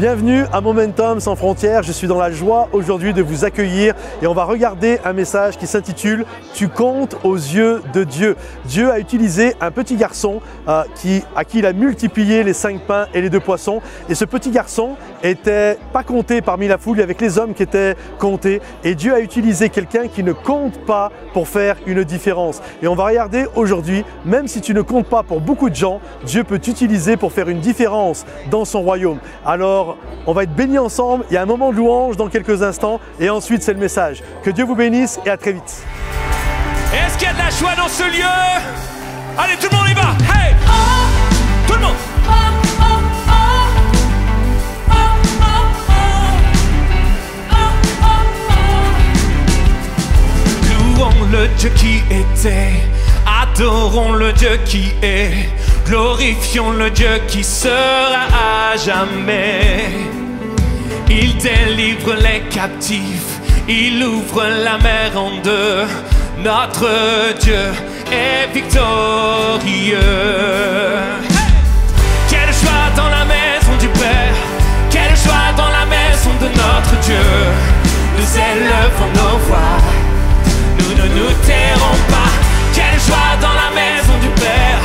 Bienvenue à Momentum sans frontières, je suis dans la joie aujourd'hui de vous accueillir et on va regarder un message qui s'intitule « Tu comptes aux yeux de Dieu ». Dieu a utilisé un petit garçon à qui il a multiplié les 5 pains et les 2 poissons et ce petit garçon n'était pas compté parmi la foule, il y avait que les hommes qui étaient comptés et Dieu a utilisé quelqu'un qui ne compte pas pour faire une différence. Et on va regarder aujourd'hui, même si tu ne comptes pas pour beaucoup de gens, Dieu peut t'utiliser pour faire une différence dans son royaume. Alors, on va être bénis ensemble, il y a un moment de louange dans quelques instants et ensuite c'est le message. Que Dieu vous bénisse et à très vite. Est-ce qu'il y a de la joie dans ce lieu? Allez, tout le monde y va! Hey! Tout le monde! Louons le Dieu qui était, adorons le Dieu qui est, glorifions le Dieu qui sera à jamais. Il délivre les captifs, il ouvre la mer en deux. Notre Dieu est victorieux. Hey! Quelle joie dans la maison du Père, quelle joie dans la maison de notre Dieu. Nous élevons nos voix, nous ne nous tairons pas. Quelle joie dans la maison du Père,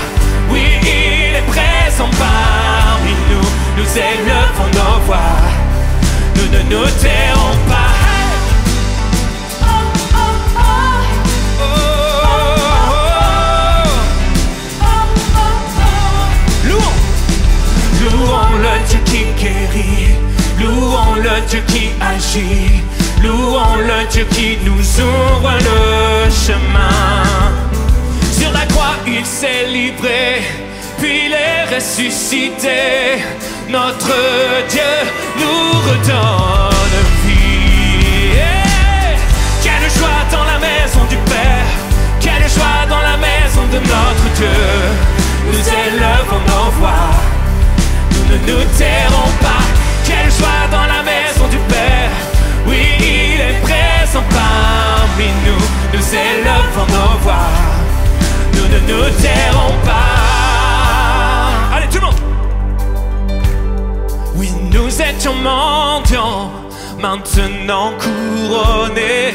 oui, il est présent parmi nous. Nous élevons nos voix, nous ne nous tairons pas. Louons le Dieu qui guérit, louons le Dieu qui agit, louons le Dieu qui nous ouvre le chemin. Sur la croix il s'est livré, puis il est ressuscité. Notre Dieu nous redonne vie. Yeah! Quelle joie dans la maison du Père, quelle joie dans la maison de notre Dieu. Nous élevons nos voix, nous ne nous tairons pas. Quelle joie dans la maison du Père, oui, il est présent parmi nous. Nous élevons nos voix, nous ne nous tairons pas. Allez, tout le monde! Oui, nous étions mendiants, maintenant couronnés.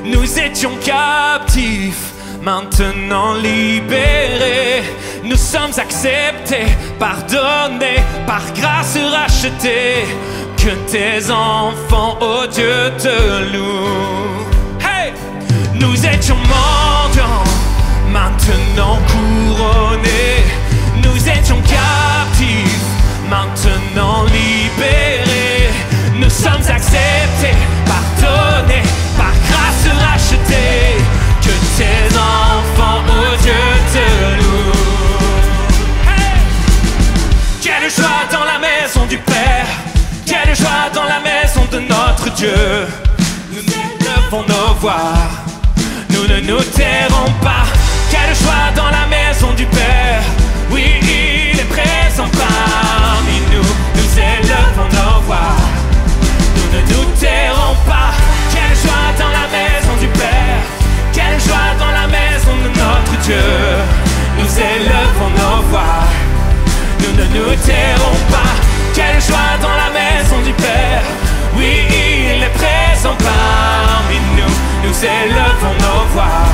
Nous étions captifs, maintenant libérés. Nous sommes acceptés, pardonnés, par grâce rachetés. Que tes enfants, oh Dieu, te louent. Hey! Nous étions mendiants, maintenant couronnés. Nous étions captifs, maintenant libérés. Nous sommes acceptés, pardonnés, par grâce rachetés. Que tes enfants, oh Dieu, te louent. Hey! Quelle joie dans la maison du Père, quelle joie dans la maison de notre Dieu. Nous élevons nos voix, nous ne nous tairons pas. Quelle joie dans la maison du Père, oui, il est présent parmi nous. Nous élevons nos voix, nous ne nous tairons pas. Quelle joie dans la maison du Père, quelle joie dans la maison de notre Dieu. Nous élevons nos voix, nous ne nous tairons pas. Quelle joie dans la maison du Père, oui, il est présent parmi nous. Nous élevons nos voix,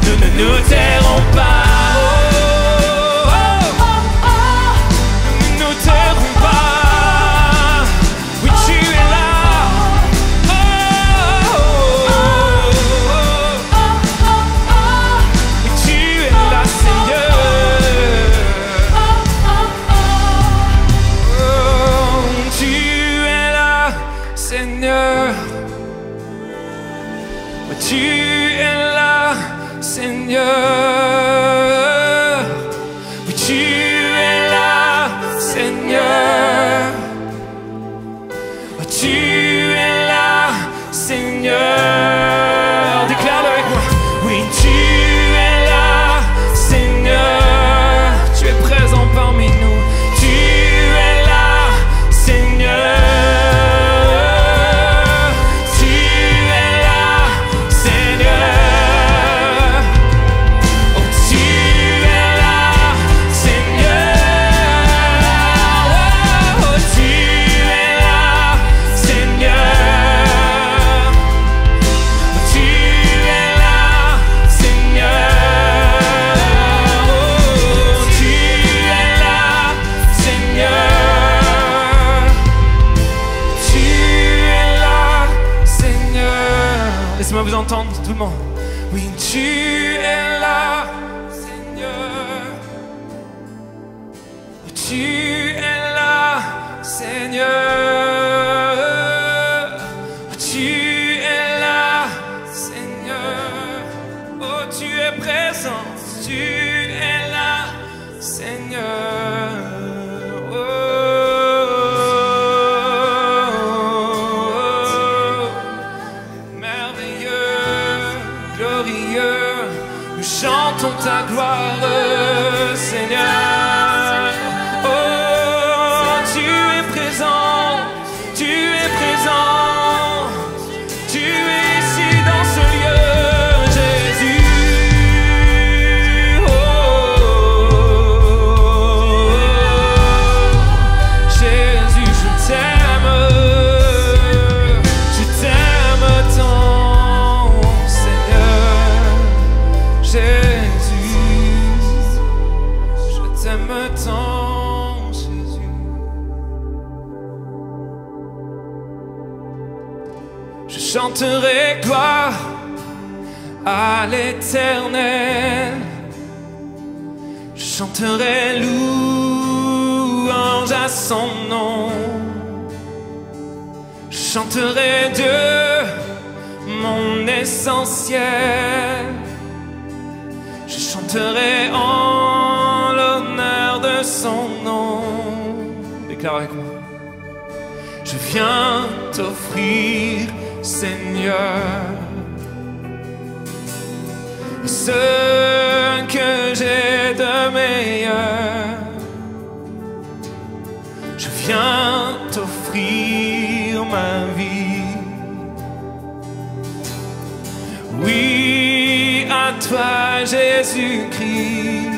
nous ne nous tairons pas. Nous ne nous tairons pas. Oui, tu es là. Oui, tu es là, Seigneur. Tu es là, Seigneur. Tu es là, Seigneur. Oui, tu es là, Seigneur. Tu es là, Seigneur. Déclare-le avec moi. Oui, tu es là, Seigneur. Tu es présent parmi nous. Tu es là, Seigneur. Tu es là, Seigneur. Oh, l'entendre, tout le monde. Oui, tu es là, Seigneur. Tu es là, Seigneur. Tu es là, Seigneur. Oh, tu es présent. Tu es là, Seigneur. Oh, merveilleux, glorieux, nous chantons ta gloire, Seigneur. Je chanterai gloire à l'Éternel. Je chanterai louange à son nom. Je chanterai Dieu, mon essentiel. Je chanterai en l'honneur de son nom. Déclare avec moi. Je viens t'offrir, Seigneur, ce que j'ai de meilleur. Je viens t'offrir ma vie. Oui, à toi, Jésus-Christ.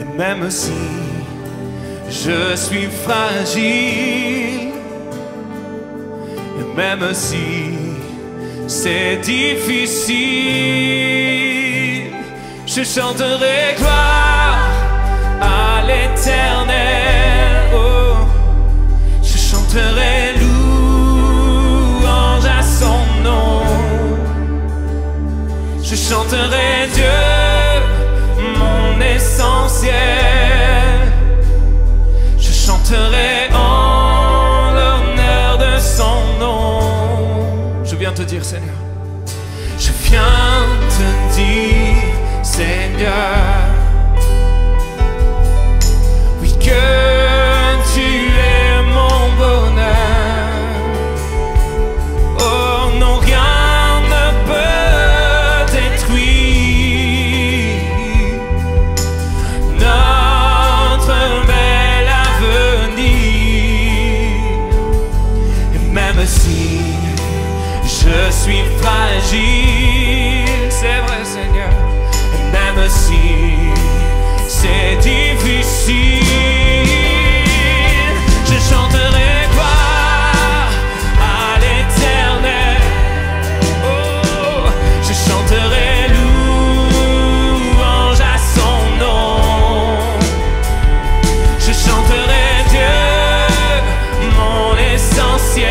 Et même si je suis fragile, et même si c'est difficile, je chanterai gloire à l'Éternel. Oh, je chanterai louange à son nom. Je chanterai Dieu, mon essentiel. Je chanterai en l'honneur de son nom. Je viens te dire, Seigneur. Je viens te dire, Seigneur, oui, que tu es mon bonheur. Oh non, rien ne peut détruire notre bel avenir. Et même si je suis fragile, c'est vrai, Seigneur. Et même si c'est difficile, je chanterai gloire à l'Éternel. Oh, je chanterai louange à son nom. Je chanterai Dieu, mon essentiel.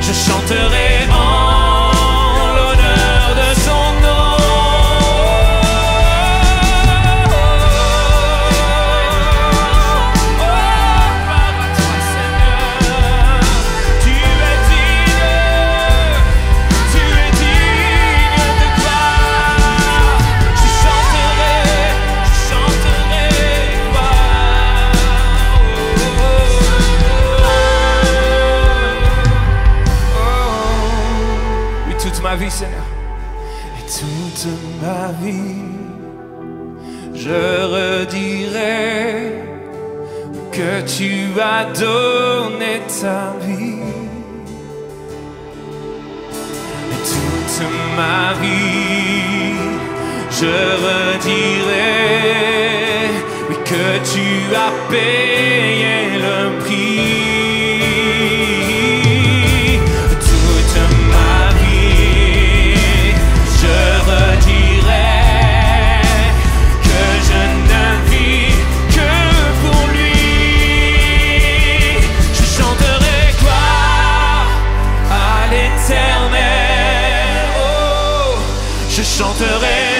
Je chanterai en l'honneur de son nom. Oh, gloire à toi, Seigneur. Tu es digne de gloire. Je chanterai gloire. Oui, toute ma vie, Seigneur, et toute ma vie, je redirai que tu as donné ta vie. Et toute ma vie, je redirai, oui, que tu as payé le prix. Je chanterai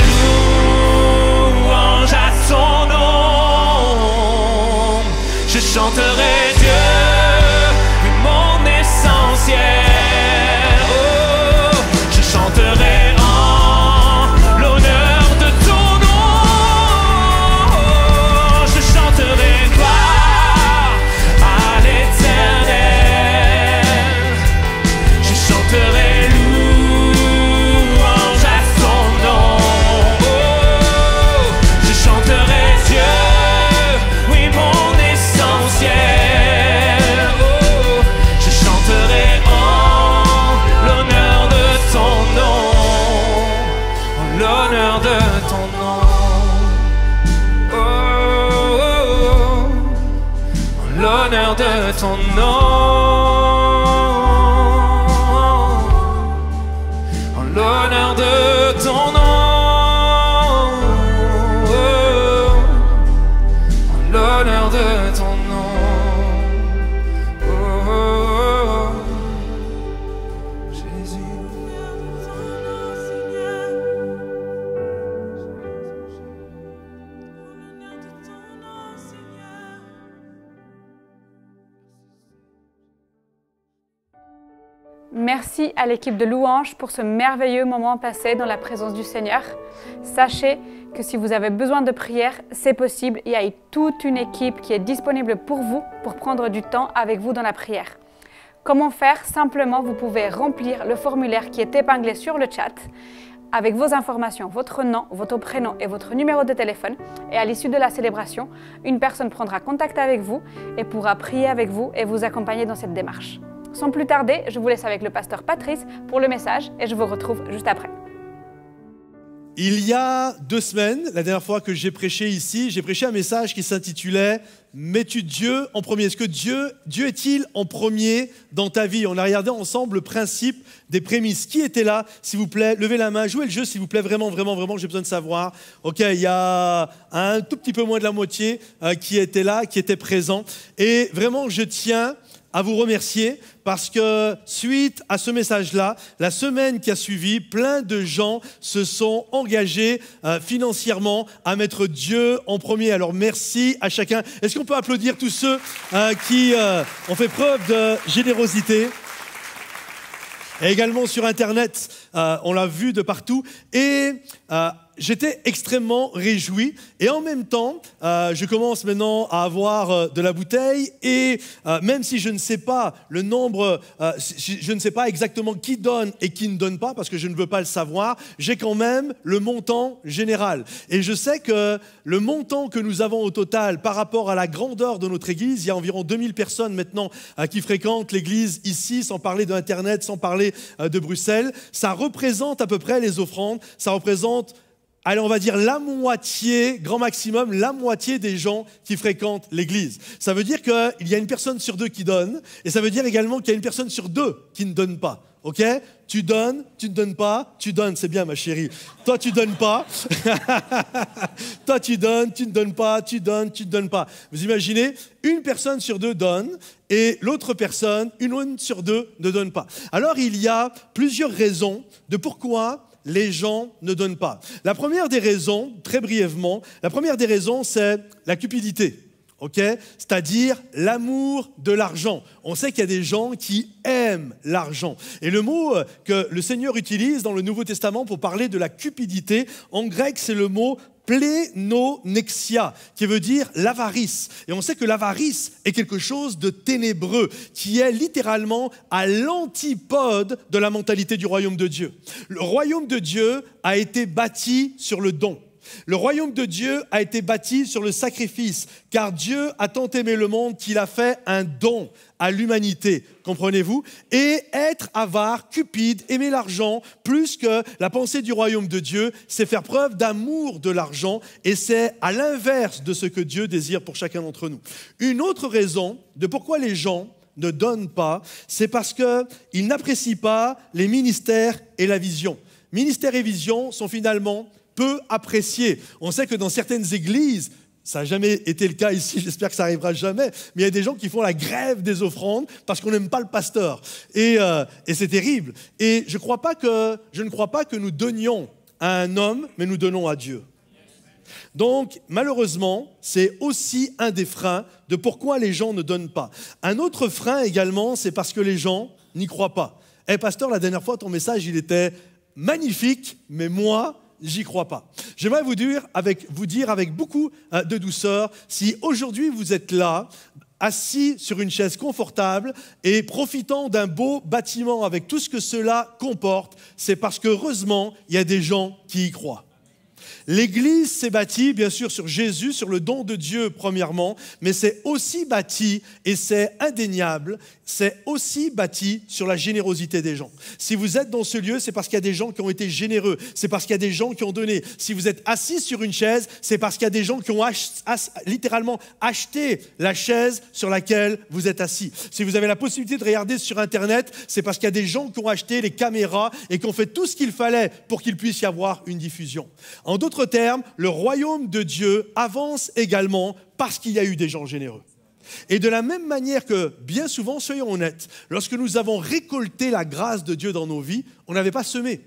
louange à son nom. Je chanterai Dieu, mon essentiel. Oh, je chanterai en l'honneur de ton nom. Je chanterai gloire à l'Éternel. Je chanterai louange à son nom. Oh, je chanterai Dieu, oui mon essentiel. Oh, je chanterai en l'honneur de ton nom. En l'honneur de ton nom. Oh, oh, oh. En l'honneur de ton nom. En l'honneur de ton nom. Oh, en l'honneur de ton nom. Oh, oh, oh. Jésus. Merci à l'équipe de Louange pour ce merveilleux moment passé dans la présence du Seigneur. Sachez que si vous avez besoin de prière, c'est possible. Il y a toute une équipe qui est disponible pour vous, pour prendre du temps avec vous dans la prière. Comment faire? Simplement, vous pouvez remplir le formulaire qui est épinglé sur le chat avec vos informations, votre nom, votre prénom et votre numéro de téléphone. Et à l'issue de la célébration, une personne prendra contact avec vous et pourra prier avec vous et vous accompagner dans cette démarche. Sans plus tarder, je vous laisse avec le pasteur Patrice pour le message et je vous retrouve juste après. Il y a 2 semaines, la dernière fois que j'ai prêché ici, j'ai prêché un message qui s'intitulait « Mets-tu Dieu en premier ?» Est-ce que Dieu est-il en premier dans ta vie? On a regardé ensemble le principe des prémices. Qui était là, s'il vous plaît? Levez la main, jouez le jeu, s'il vous plaît, vraiment, j'ai besoin de savoir. Ok, il y a un tout petit peu moins de la moitié qui était là, qui était présent. Et vraiment, je tiens à vous remercier parce que suite à ce message-là, la semaine qui a suivi, plein de gens se sont engagés financièrement à mettre Dieu en premier. Alors merci à chacun. Est-ce qu'on peut applaudir tous ceux qui ont fait preuve de générosité? Et également sur Internet, on l'a vu de partout. Et j'étais extrêmement réjoui. Et en même temps, je commence maintenant à avoir de la bouteille. Et même si je ne sais pas le nombre, je ne sais pas exactement qui donne et qui ne donne pas, parce que je ne veux pas le savoir, j'ai quand même le montant général. Et je sais que le montant que nous avons au total par rapport à la grandeur de notre église, il y a environ 2000 personnes maintenant qui fréquentent l'église ici, sans parler d'Internet, sans parler de Bruxelles. Ça représente à peu près les offrandes, ça représente, allez, on va dire la moitié, grand maximum, la moitié des gens qui fréquentent l'église. Ça veut dire qu'il y a une personne sur 2 qui donne, et ça veut dire également qu'il y a une personne sur 2 qui ne donne pas. Ok? Tu donnes, tu ne donnes pas, tu donnes, c'est bien ma chérie. Toi, tu donnes pas. Toi, tu donnes, tu ne donnes pas, tu donnes, tu ne donnes pas. Vous imaginez, une personne sur 2 donne et l'autre personne, une sur 2, ne donne pas. Alors, il y a plusieurs raisons de pourquoi les gens ne donnent pas. La première des raisons, très brièvement, c'est la cupidité. Okay? C'est-à-dire l'amour de l'argent. On sait qu'il y a des gens qui aiment l'argent. Et le mot que le Seigneur utilise dans le Nouveau Testament pour parler de la cupidité, en grec, c'est le mot plénonexia, qui veut dire l'avarice. Et on sait que l'avarice est quelque chose de ténébreux, qui est littéralement à l'antipode de la mentalité du royaume de Dieu. Le royaume de Dieu a été bâti sur le don. Le royaume de Dieu a été bâti sur le sacrifice, car Dieu a tant aimé le monde qu'il a fait un don à l'humanité, comprenez-vous? Et être avare, cupide, aimer l'argent, plus que la pensée du royaume de Dieu, c'est faire preuve d'amour de l'argent, et c'est à l'inverse de ce que Dieu désire pour chacun d'entre nous. Une autre raison de pourquoi les gens ne donnent pas, c'est parce qu'ils n'apprécient pas les ministères et la vision. Ministère et vision sont finalement peu appréciés. On sait que dans certaines églises, ça n'a jamais été le cas ici, j'espère que ça n'arrivera jamais, mais il y a des gens qui font la grève des offrandes parce qu'on n'aime pas le pasteur. Et c'est terrible. Et je ne crois pas que nous donnions à un homme, mais nous donnons à Dieu. Donc, malheureusement, c'est aussi un des freins de pourquoi les gens ne donnent pas. Un autre frein également, c'est parce que les gens n'y croient pas. Eh, pasteur, la dernière fois, ton message, il était magnifique, mais moi, j'y crois pas. J'aimerais vous dire avec beaucoup de douceur, si aujourd'hui vous êtes là, assis sur une chaise confortable et profitant d'un beau bâtiment avec tout ce que cela comporte, c'est parce qu'heureusement, il y a des gens qui y croient. L'Église s'est bâtie, bien sûr, sur Jésus, sur le don de Dieu, premièrement, mais c'est aussi bâti, et c'est indéniable, c'est aussi bâti sur la générosité des gens. Si vous êtes dans ce lieu, c'est parce qu'il y a des gens qui ont été généreux, c'est parce qu'il y a des gens qui ont donné. Si vous êtes assis sur une chaise, c'est parce qu'il y a des gens qui ont littéralement acheté la chaise sur laquelle vous êtes assis. Si vous avez la possibilité de regarder sur Internet, c'est parce qu'il y a des gens qui ont acheté les caméras et qui ont fait tout ce qu'il fallait pour qu'il puisse y avoir une diffusion. En d'autres termes, le royaume de Dieu avance également parce qu'il y a eu des gens généreux. Et de la même manière que, bien souvent, soyons honnêtes, lorsque nous avons récolté la grâce de Dieu dans nos vies, on n'avait pas semé.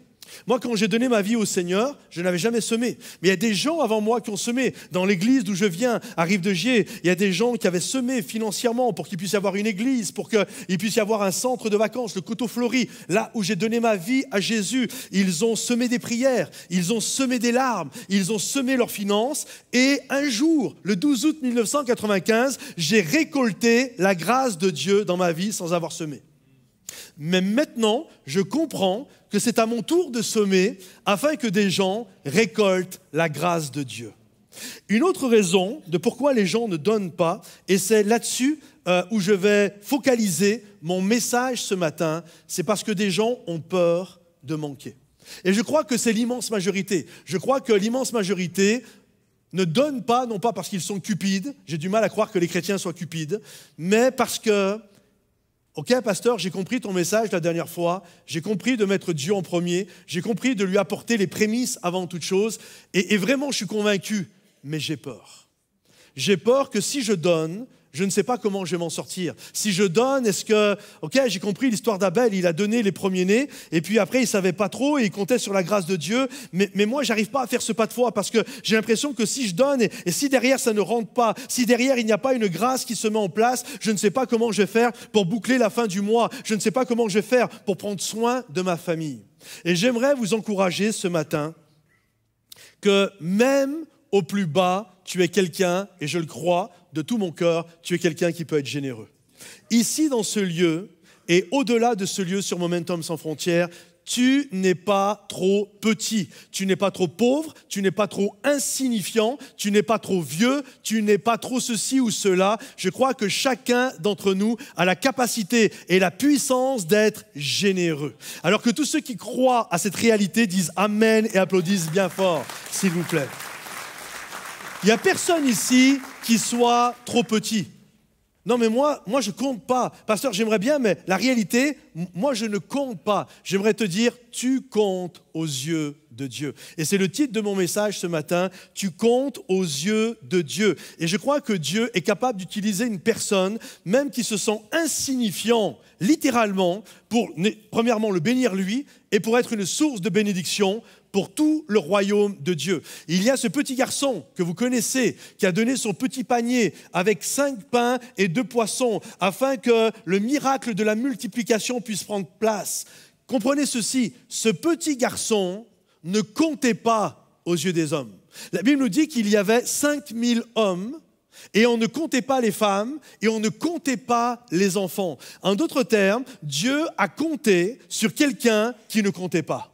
Moi, quand j'ai donné ma vie au Seigneur, je n'avais jamais semé. Mais il y a des gens avant moi qui ont semé. Dans l'église d'où je viens, à Rive-de-Gier, il y a des gens qui avaient semé financièrement pour qu'il puisse y avoir une église, pour qu'il puisse y avoir un centre de vacances, le Coteau Fleuri. Là où j'ai donné ma vie à Jésus, ils ont semé des prières, ils ont semé des larmes, ils ont semé leurs finances. Et un jour, le 12 août 1995, j'ai récolté la grâce de Dieu dans ma vie sans avoir semé. Mais maintenant, je comprends que c'est à mon tour de semer afin que des gens récoltent la grâce de Dieu. Une autre raison de pourquoi les gens ne donnent pas, et c'est là-dessus où je vais focaliser mon message ce matin, c'est parce que des gens ont peur de manquer. Et je crois que c'est l'immense majorité. Je crois que l'immense majorité ne donnent pas, non pas parce qu'ils sont cupides, j'ai du mal à croire que les chrétiens soient cupides, mais parce que ok, pasteur, j'ai compris ton message la dernière fois, j'ai compris de mettre Dieu en premier, j'ai compris de lui apporter les prémices avant toute chose, et vraiment je suis convaincu, mais j'ai peur. J'ai peur que si je donne, je ne sais pas comment je vais m'en sortir. Si je donne, est-ce que... Ok, j'ai compris l'histoire d'Abel, il a donné les premiers-nés, et puis après, il ne savait pas trop, et il comptait sur la grâce de Dieu. Mais moi, je n'arrive pas à faire ce pas de foi, parce que j'ai l'impression que si je donne, et si derrière, ça ne rentre pas, si derrière, il n'y a pas une grâce qui se met en place, je ne sais pas comment je vais faire pour boucler la fin du mois. Je ne sais pas comment je vais faire pour prendre soin de ma famille. Et j'aimerais vous encourager ce matin que même au plus bas, tu es quelqu'un, et je le crois, de tout mon cœur, tu es quelqu'un qui peut être généreux. Ici, dans ce lieu, et au-delà de ce lieu sur Momentum Sans Frontières, tu n'es pas trop petit, tu n'es pas trop pauvre, tu n'es pas trop insignifiant, tu n'es pas trop vieux, tu n'es pas trop ceci ou cela. Je crois que chacun d'entre nous a la capacité et la puissance d'être généreux. Alors que tous ceux qui croient à cette réalité disent Amen et applaudissent bien fort, s'il vous plaît. Il n'y a personne ici qui soit trop petit. Non, mais moi, je ne compte pas. Pasteur, j'aimerais bien, mais la réalité, moi, je ne compte pas. J'aimerais te dire, tu comptes aux yeux de Dieu. Et c'est le titre de mon message ce matin, tu comptes aux yeux de Dieu. Et je crois que Dieu est capable d'utiliser une personne, même qui se sent insignifiant, littéralement, pour, premièrement, le bénir lui, et pour être une source de bénédiction pour tout le royaume de Dieu. Il y a ce petit garçon que vous connaissez, qui a donné son petit panier avec 5 pains et 2 poissons, afin que le miracle de la multiplication puisse prendre place. Comprenez ceci, ce petit garçon ne comptait pas aux yeux des hommes. La Bible nous dit qu'il y avait 5000 hommes, et on ne comptait pas les femmes, et on ne comptait pas les enfants. En d'autres termes, Dieu a compté sur quelqu'un qui ne comptait pas.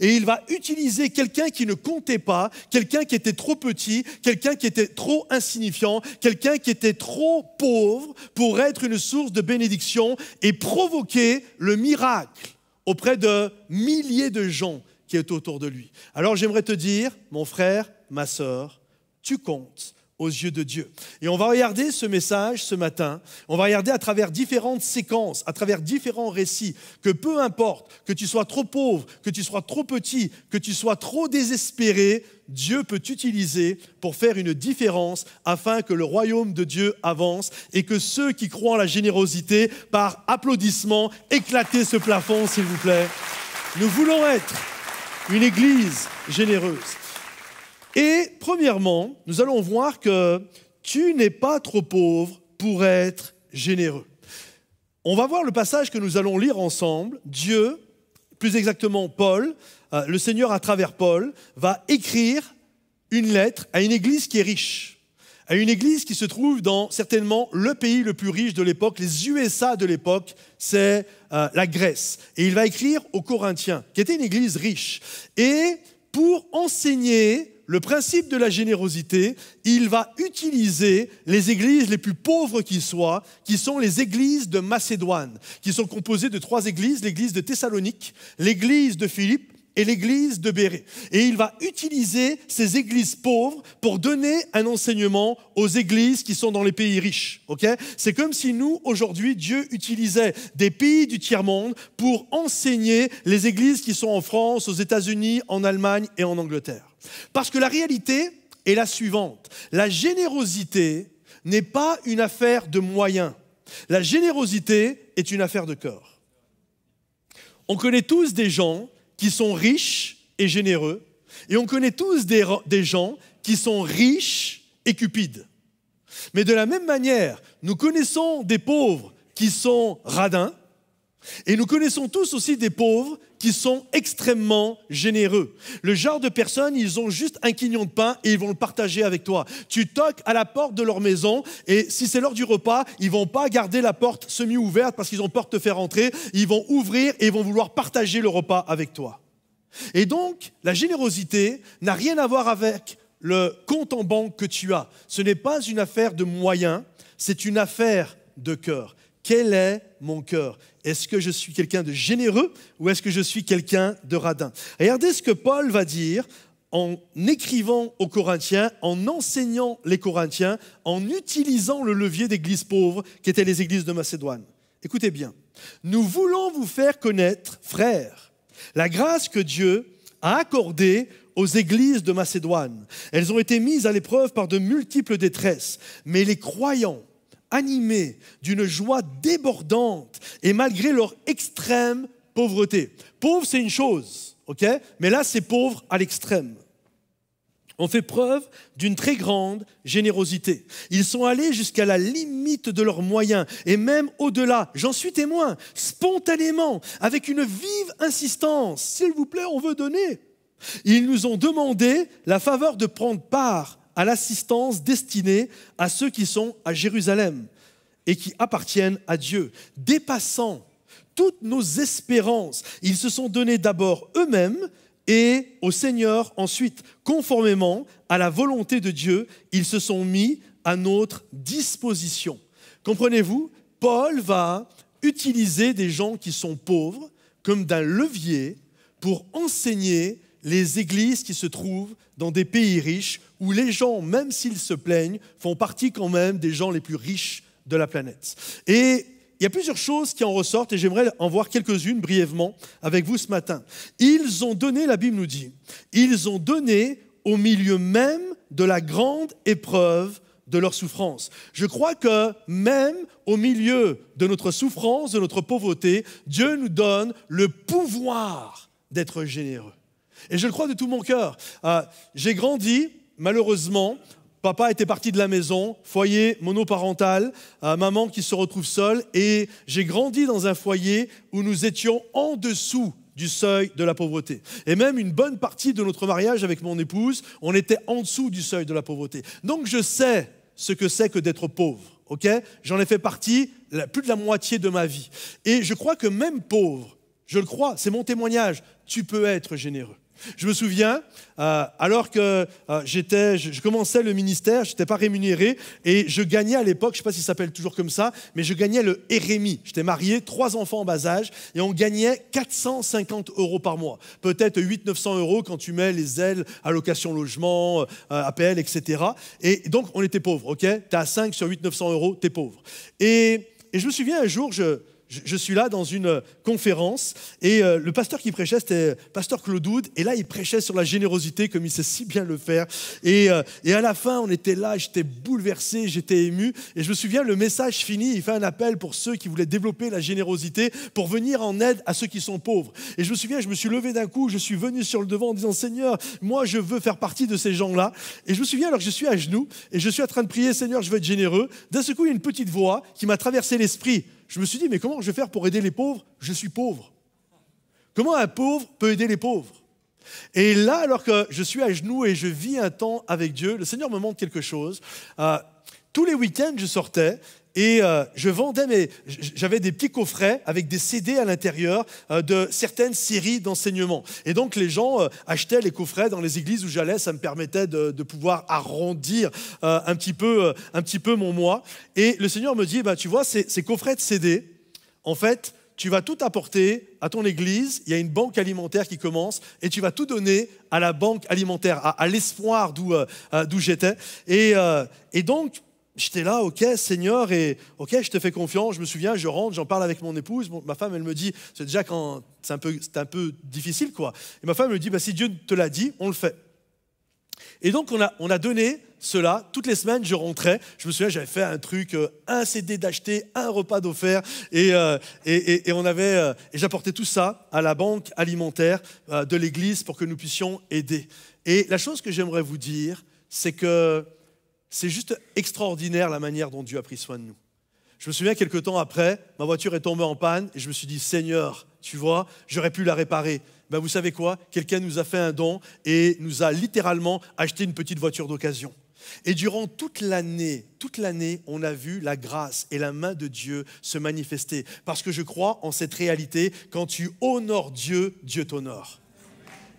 Et il va utiliser quelqu'un qui ne comptait pas, quelqu'un qui était trop petit, quelqu'un qui était trop insignifiant, quelqu'un qui était trop pauvre pour être une source de bénédiction et provoquer le miracle auprès de milliers de gens qui étaient autour de lui. Alors j'aimerais te dire, mon frère, ma sœur, tu comptes aux yeux de Dieu. Et on va regarder ce message ce matin, on va regarder à travers différentes séquences, à travers différents récits, que peu importe que tu sois trop pauvre, que tu sois trop petit, que tu sois trop désespéré, Dieu peut t'utiliser pour faire une différence afin que le royaume de Dieu avance et que ceux qui croient en la générosité, par applaudissement, éclatez ce plafond s'il vous plaît. Nous voulons être une église généreuse. Et premièrement, nous allons voir que tu n'es pas trop pauvre pour être généreux. On va voir le passage que nous allons lire ensemble. Dieu, plus exactement Paul, le Seigneur à travers Paul, va écrire une lettre à une église qui est riche, à une église qui se trouve dans certainement le pays le plus riche de l'époque, les USA de l'époque, c'est la Grèce. Et il va écrire aux Corinthiens, qui était une église riche. Et pour enseigner le principe de la générosité, il va utiliser les églises les plus pauvres qui soient, qui sont les églises de Macédoine, qui sont composées de 3 églises, l'église de Thessalonique, l'église de Philippe et l'église de Bérée. Et il va utiliser ces églises pauvres pour donner un enseignement aux églises qui sont dans les pays riches. Okay ? C'est comme si nous, aujourd'hui, Dieu utilisait des pays du tiers-monde pour enseigner les églises qui sont en France, aux États-Unis, en Allemagne et en Angleterre. Parce que la réalité est la suivante. La générosité n'est pas une affaire de moyens. La générosité est une affaire de cœur. On connaît tous des gens qui sont riches et généreux, et on connaît tous des gens qui sont riches et cupides. Mais de la même manière, nous connaissons des pauvres qui sont radins, et nous connaissons tous aussi des pauvres qui sont extrêmement généreux. Le genre de personnes, ils ont juste un quignon de pain et ils vont le partager avec toi. Tu toques à la porte de leur maison et si c'est l'heure du repas, ils ne vont pas garder la porte semi-ouverte parce qu'ils ont peur de te faire entrer. Ils vont ouvrir et ils vont vouloir partager le repas avec toi. Et donc, la générosité n'a rien à voir avec le compte en banque que tu as. Ce n'est pas une affaire de moyens, c'est une affaire de cœur. Quel est mon cœur ? Est-ce que je suis quelqu'un de généreux ou est-ce que je suis quelqu'un de radin ? Regardez ce que Paul va dire en écrivant aux Corinthiens, en enseignant les Corinthiens, en utilisant le levier d'églises pauvres qui étaient les églises de Macédoine. Écoutez bien. Nous voulons vous faire connaître, frères, la grâce que Dieu a accordée aux églises de Macédoine. Elles ont été mises à l'épreuve par de multiples détresses, mais les croyants, animés d'une joie débordante et malgré leur extrême pauvreté. Pauvre, c'est une chose, ok ? Mais là, c'est pauvre à l'extrême. On fait preuve d'une très grande générosité. Ils sont allés jusqu'à la limite de leurs moyens et même au-delà. J'en suis témoin, spontanément, avec une vive insistance. S'il vous plaît, on veut donner. Ils nous ont demandé la faveur de prendre part à l'assistance destinée à ceux qui sont à Jérusalem et qui appartiennent à Dieu. Dépassant toutes nos espérances, ils se sont donnés d'abord eux-mêmes et au Seigneur ensuite. Conformément à la volonté de Dieu, ils se sont mis à notre disposition. Comprenez-vous ? Paul va utiliser des gens qui sont pauvres comme d'un levier pour enseigner les églises qui se trouvent dans des pays riches où les gens, même s'ils se plaignent, font partie quand même des gens les plus riches de la planète. Et il y a plusieurs choses qui en ressortent et j'aimerais en voir quelques-unes brièvement avec vous ce matin. Ils ont donné, la Bible nous dit, ils ont donné au milieu même de la grande épreuve de leur souffrance. Je crois que même au milieu de notre souffrance, de notre pauvreté, Dieu nous donne le pouvoir d'être généreux. Et je le crois de tout mon cœur. J'ai grandi, malheureusement, papa était parti de la maison, foyer monoparental, maman qui se retrouve seule, et j'ai grandi dans un foyer où nous étions en dessous du seuil de la pauvreté. Et même une bonne partie de notre mariage avec mon épouse, on était en dessous du seuil de la pauvreté. Donc je sais ce que c'est que d'être pauvre. Okay ? J'en ai fait partie plus de la moitié de ma vie. Et je crois que même pauvre, je le crois, c'est mon témoignage, tu peux être généreux. Je me souviens, alors que je commençais le ministère, je n'étais pas rémunéré et je gagnais à l'époque, je ne sais pas si ça s'appelle toujours comme ça, mais je gagnais le RMI. J'étais marié, 3 enfants en bas âge et on gagnait 450 € par mois. Peut-être 800-900 € quand tu mets les ailes, allocation logement, APL, etc. Et donc on était pauvres, ok ? Tu es à 5 sur 800-900 €, tu es pauvre. Et je me souviens un jour, je suis là dans une conférence et le pasteur qui prêchait, c'était pasteur Claude Oud, et là il prêchait sur la générosité comme il sait si bien le faire. Et à la fin, on était là, j'étais bouleversé, j'étais ému, et je me souviens, le message fini, il fait un appel pour ceux qui voulaient développer la générosité, pour venir en aide à ceux qui sont pauvres. Et je me souviens, je me suis levé d'un coup, je suis venu sur le devant en disant, Seigneur, moi je veux faire partie de ces gens-là. Et je me souviens, alors que je suis à genoux, et je suis en train de prier, Seigneur, je veux être généreux. D'un seul coup, il y a une petite voix qui m'a traversé l'esprit. Je me suis dit, mais comment je vais faire pour aider les pauvres? Je suis pauvre. Comment un pauvre peut aider les pauvres? Et là, alors que je suis à genoux et je vis un temps avec Dieu, le Seigneur me montre quelque chose. Tous les week-ends, je sortais et je vendais, j'avais des petits coffrets avec des CD à l'intérieur de certaines séries d'enseignements. Et donc, les gens achetaient les coffrets dans les églises où j'allais. Ça me permettait de pouvoir arrondir un petit peu mon mois. Et le Seigneur me dit, tu vois, ces coffrets de CD, en fait, tu vas tout apporter à ton église, il y a une banque alimentaire qui commence, et tu vas tout donner à la banque alimentaire, à l'espoir d'où j'étais. Et donc, j'étais là, ok, Seigneur, et ok, je te fais confiance. Je me souviens, je rentre, j'en parle avec mon épouse. Ma femme, elle me dit, c'est déjà quand c'est un peu difficile, quoi. Et ma femme me dit, si Dieu te l'a dit, on le fait. Et donc, on a donné cela. Toutes les semaines, je rentrais. Je me souviens, j'avais fait un truc, un CD d'acheter, un repas d'offert. Et j'apportais tout ça à la banque alimentaire de l'église pour que nous puissions aider. Et la chose que j'aimerais vous dire, c'est que c'est juste extraordinaire la manière dont Dieu a pris soin de nous. Je me souviens, quelques temps après, ma voiture est tombée en panne et je me suis dit, Seigneur, tu vois, j'aurais pu la réparer. Vous savez quoi? Quelqu'un nous a fait un don et nous a littéralement acheté une petite voiture d'occasion. Et durant toute l'année, on a vu la grâce et la main de Dieu se manifester. Parce que je crois en cette réalité, quand tu honores Dieu, Dieu t'honore.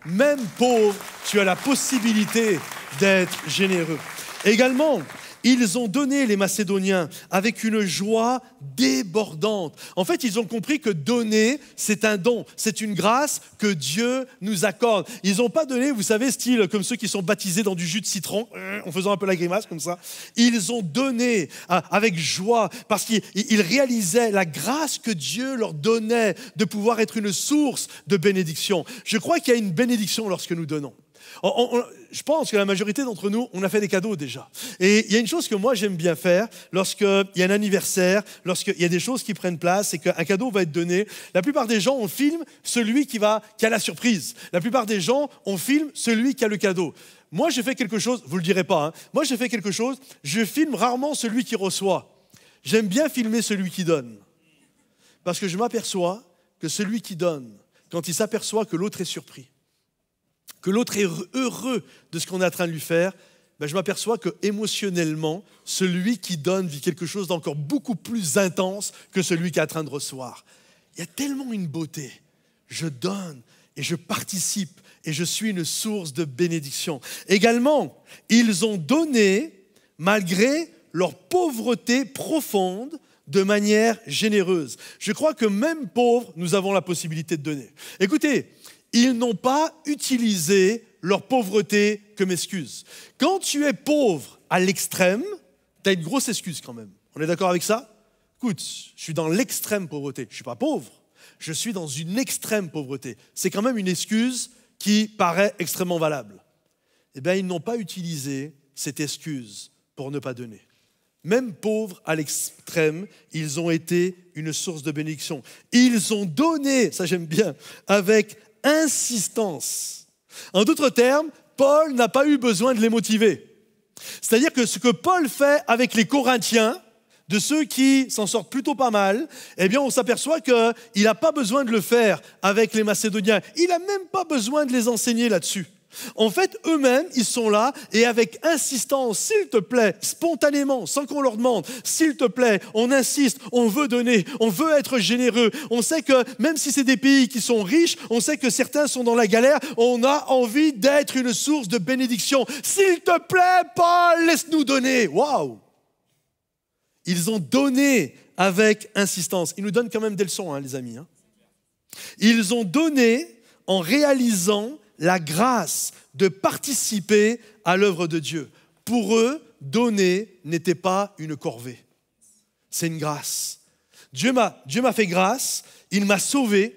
Même pauvre, tu as la possibilité d'être généreux. Également, ils ont donné, les Macédoniens, avec une joie débordante. En fait, ils ont compris que donner, c'est un don, c'est une grâce que Dieu nous accorde. Ils n'ont pas donné, vous savez, style comme ceux qui sont baptisés dans du jus de citron, en faisant un peu la grimace comme ça. Ils ont donné avec joie parce qu'ils réalisaient la grâce que Dieu leur donnait de pouvoir être une source de bénédiction. Je crois qu'il y a une bénédiction lorsque nous donnons. Je pense que la majorité d'entre nous, on a fait des cadeaux déjà. Et il y a une chose que moi j'aime bien faire lorsqu'il y a un anniversaire, lorsqu'il y a des choses qui prennent place et qu'un cadeau va être donné. La plupart des gens, on filme celui qui a la surprise. La plupart des gens, on filme celui qui a le cadeau. Moi, j'ai fait quelque chose, vous ne le direz pas, moi j'ai fait quelque chose, je filme rarement celui qui reçoit. J'aime bien filmer celui qui donne. Parce que je m'aperçois que celui qui donne, quand il s'aperçoit que l'autre est surpris, que l'autre est heureux de ce qu'on est en train de lui faire, je m'aperçois que émotionnellement, celui qui donne vit quelque chose d'encore beaucoup plus intense que celui qui est en train de recevoir. Il y a tellement une beauté. Je donne et je participe et je suis une source de bénédiction. Également, ils ont donné malgré leur pauvreté profonde de manière généreuse. Je crois que même pauvres, nous avons la possibilité de donner. Écoutez, ils n'ont pas utilisé leur pauvreté comme excuse. Quand tu es pauvre à l'extrême, tu as une grosse excuse quand même. On est d'accord avec ça? Écoute, je suis dans l'extrême pauvreté. Je ne suis pas pauvre, je suis dans une extrême pauvreté. C'est quand même une excuse qui paraît extrêmement valable. Ils n'ont pas utilisé cette excuse pour ne pas donner. Même pauvres à l'extrême, ils ont été une source de bénédiction. Ils ont donné, ça j'aime bien, avec insistance. En d'autres termes, Paul n'a pas eu besoin de les motiver. C'est-à-dire que ce que Paul fait avec les Corinthiens, de ceux qui s'en sortent plutôt pas mal, on s'aperçoit qu'il n'a pas besoin de le faire avec les Macédoniens. Il n'a même pas besoin de les enseigner là-dessus. En fait, eux-mêmes, ils sont là et avec insistance, s'il te plaît, spontanément, sans qu'on leur demande, s'il te plaît, on insiste, on veut donner, on veut être généreux. On sait que même si c'est des pays qui sont riches, on sait que certains sont dans la galère, on a envie d'être une source de bénédiction. S'il te plaît, Paul, laisse-nous donner. Waouh! Ils ont donné avec insistance. Ils nous donnent quand même des leçons, les amis. Ils ont donné en réalisant la grâce de participer à l'œuvre de Dieu. Pour eux, donner n'était pas une corvée. C'est une grâce. Dieu m'a fait grâce, il m'a sauvé.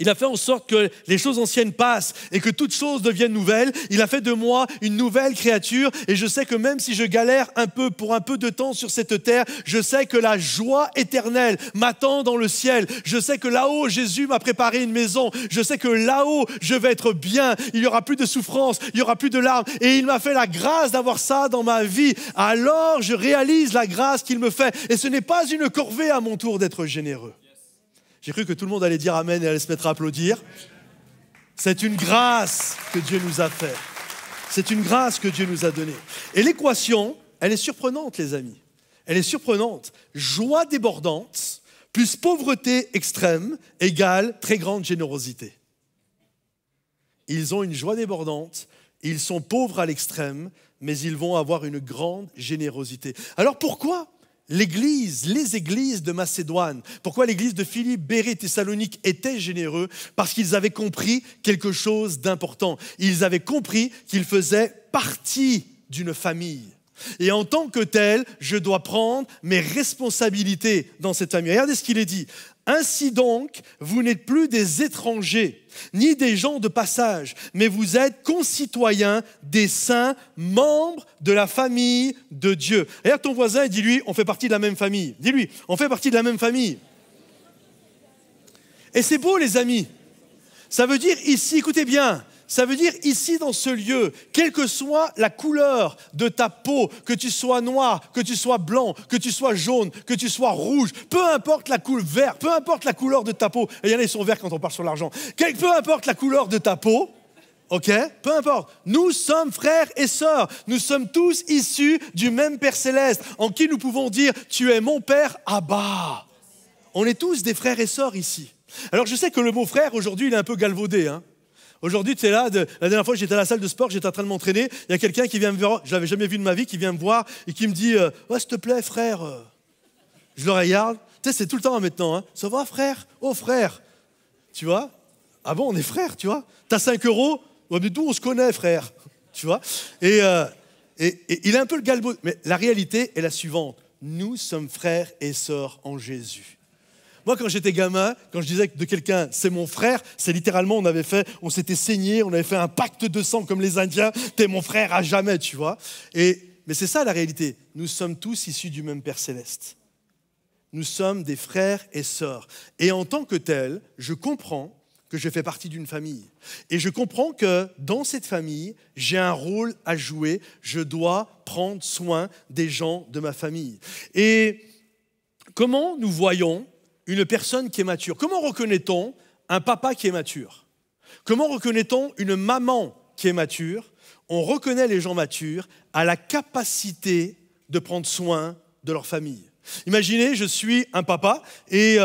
Il a fait en sorte que les choses anciennes passent et que toutes choses deviennent nouvelles. Il a fait de moi une nouvelle créature et je sais que même si je galère un peu pour un peu de temps sur cette terre, je sais que la joie éternelle m'attend dans le ciel. Je sais que là-haut, Jésus m'a préparé une maison. Je sais que là-haut, je vais être bien. Il n'y aura plus de souffrance, il n'y aura plus de larmes. Et il m'a fait la grâce d'avoir ça dans ma vie. Alors, je réalise la grâce qu'il me fait. Et ce n'est pas une corvée à mon tour d'être généreux. J'ai cru que tout le monde allait dire amen et allait se mettre à applaudir. C'est une grâce que Dieu nous a fait. C'est une grâce que Dieu nous a donnée. Et l'équation, elle est surprenante, les amis. Elle est surprenante. Joie débordante plus pauvreté extrême égale très grande générosité. Ils ont une joie débordante, ils sont pauvres à l'extrême, mais ils vont avoir une grande générosité. Alors pourquoi les églises de Macédoine, pourquoi l'église de Philippe, Bérée, Thessalonique étaient généreux? Parce qu'ils avaient compris quelque chose d'important. Ils avaient compris qu'ils faisaient partie d'une famille. Et en tant que tel, je dois prendre mes responsabilités dans cette famille. Regardez ce qu'il est dit. Ainsi donc, vous n'êtes plus des étrangers, ni des gens de passage, mais vous êtes concitoyens des saints, membres de la famille de Dieu. Regarde ton voisin et dis-lui, on fait partie de la même famille. Dis-lui, on fait partie de la même famille. Et c'est beau, les amis. Ça veut dire ici, écoutez bien, ça veut dire ici dans ce lieu, quelle que soit la couleur de ta peau, que tu sois noir, que tu sois blanc, que tu sois jaune, que tu sois rouge, peu importe la couleur vert, peu importe la couleur de ta peau, et il y en a qui sont verts quand on parle sur l'argent, peu importe la couleur de ta peau, ok, peu importe, nous sommes frères et sœurs, nous sommes tous issus du même Père Céleste, en qui nous pouvons dire, tu es mon Père, Abba. On est tous des frères et sœurs ici. Alors je sais que le mot frère aujourd'hui il est un peu galvaudé, hein. Aujourd'hui, tu es là, la dernière fois j'étais à la salle de sport, j'étais en train de m'entraîner, il y a quelqu'un qui vient me voir, je ne l'avais jamais vu de ma vie, qui vient me voir et qui me dit « Ouais, s'il te plaît, frère. » Je le regarde, tu sais, c'est tout le temps maintenant, hein. « Ça va, frère? Oh, frère. » Tu vois? Ah bon, on est frères, tu vois? T'as 5 €? Ouais, mais d'où on se connaît, frère? Tu vois? Et il est un peu le galbeau, mais la réalité est la suivante. Nous sommes frères et sœurs en Jésus. Moi, quand j'étais gamin, quand je disais de quelqu'un, c'est mon frère, c'est littéralement, on s'était saigné, on avait fait un pacte de sang comme les Indiens, t'es mon frère à jamais, tu vois. Mais c'est ça la réalité. Nous sommes tous issus du même Père Céleste. Nous sommes des frères et sœurs. Et en tant que tel, je comprends que je fais partie d'une famille. Et je comprends que dans cette famille, j'ai un rôle à jouer. Je dois prendre soin des gens de ma famille. Et comment nous voyons une personne qui est mature? Comment reconnaît-on un papa qui est mature? Comment reconnaît-on une maman qui est mature? On reconnaît les gens matures à la capacité de prendre soin de leur famille. Imaginez, je suis un papa et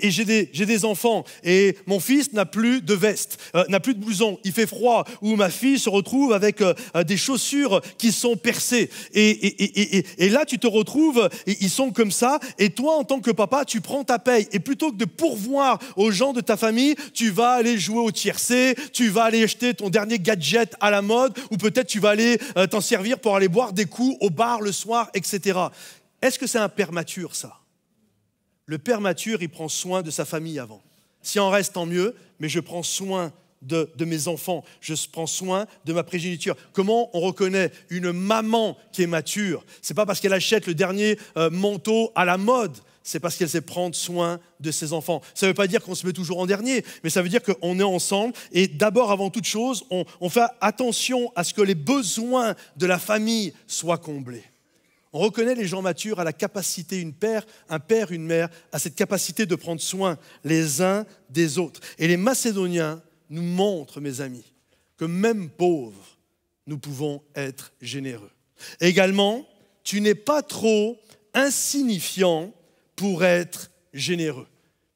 j'ai des enfants et mon fils n'a plus de veste, n'a plus de blouson, il fait froid, ou ma fille se retrouve avec des chaussures qui sont percées et là tu te retrouves, et ils sont comme ça et toi en tant que papa tu prends ta paye et plutôt que de pourvoir aux gens de ta famille, tu vas aller jouer au tiercé, tu vas aller acheter ton dernier gadget à la mode ou peut-être tu vas aller t'en servir pour aller boire des coups au bar le soir, etc. Est-ce que c'est un père mature, ça? Le père mature, il prend soin de sa famille avant. S'il en reste, tant mieux, mais je prends soin de mes enfants, je prends soin de ma progéniture. Comment on reconnaît une maman qui est mature? Ce n'est pas parce qu'elle achète le dernier manteau à la mode, c'est parce qu'elle sait prendre soin de ses enfants. Ça ne veut pas dire qu'on se met toujours en dernier, mais ça veut dire qu'on est ensemble et d'abord, avant toute chose, on fait attention à ce que les besoins de la famille soient comblés. On reconnaît les gens matures à la capacité, un père, une mère, à cette capacité de prendre soin les uns des autres. Et les Macédoniens nous montrent, mes amis, que même pauvres, nous pouvons être généreux. Également, tu n'es pas trop insignifiant pour être généreux.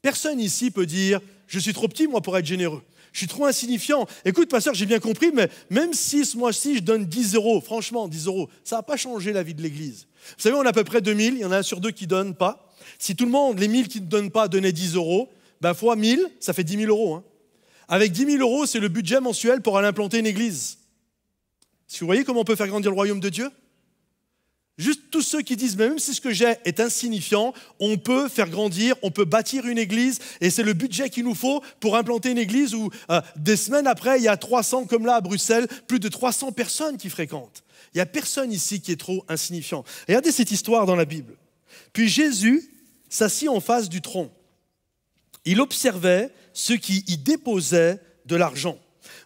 Personne ici peut dire « je suis trop petit, moi, pour être généreux ». Je suis trop insignifiant. Écoute, pasteur, j'ai bien compris, mais même si ce mois-ci, je donne 10 €, franchement, 10 €, ça n'a pas changé la vie de l'Église. Vous savez, on a à peu près 2000, il y en a un sur deux qui ne donnent pas. Si tout le monde, les 1000 qui ne donnent pas, donnaient 10 €, ben fois 1000, ça fait 10 000 €. Hein. Avec 10 000 €, c'est le budget mensuel pour aller implanter une église. Est-ce que vous voyez comment on peut faire grandir le royaume de Dieu? Juste tous ceux qui disent, mais même si ce que j'ai est insignifiant, on peut faire grandir, on peut bâtir une église et c'est le budget qu'il nous faut pour implanter une église où des semaines après, il y a 300, comme là à Bruxelles, plus de 300 personnes qui fréquentent. Il n'y a personne ici qui est trop insignifiant. Regardez cette histoire dans la Bible. Puis Jésus s'assit en face du tronc. Il observait ceux qui y déposaient de l'argent.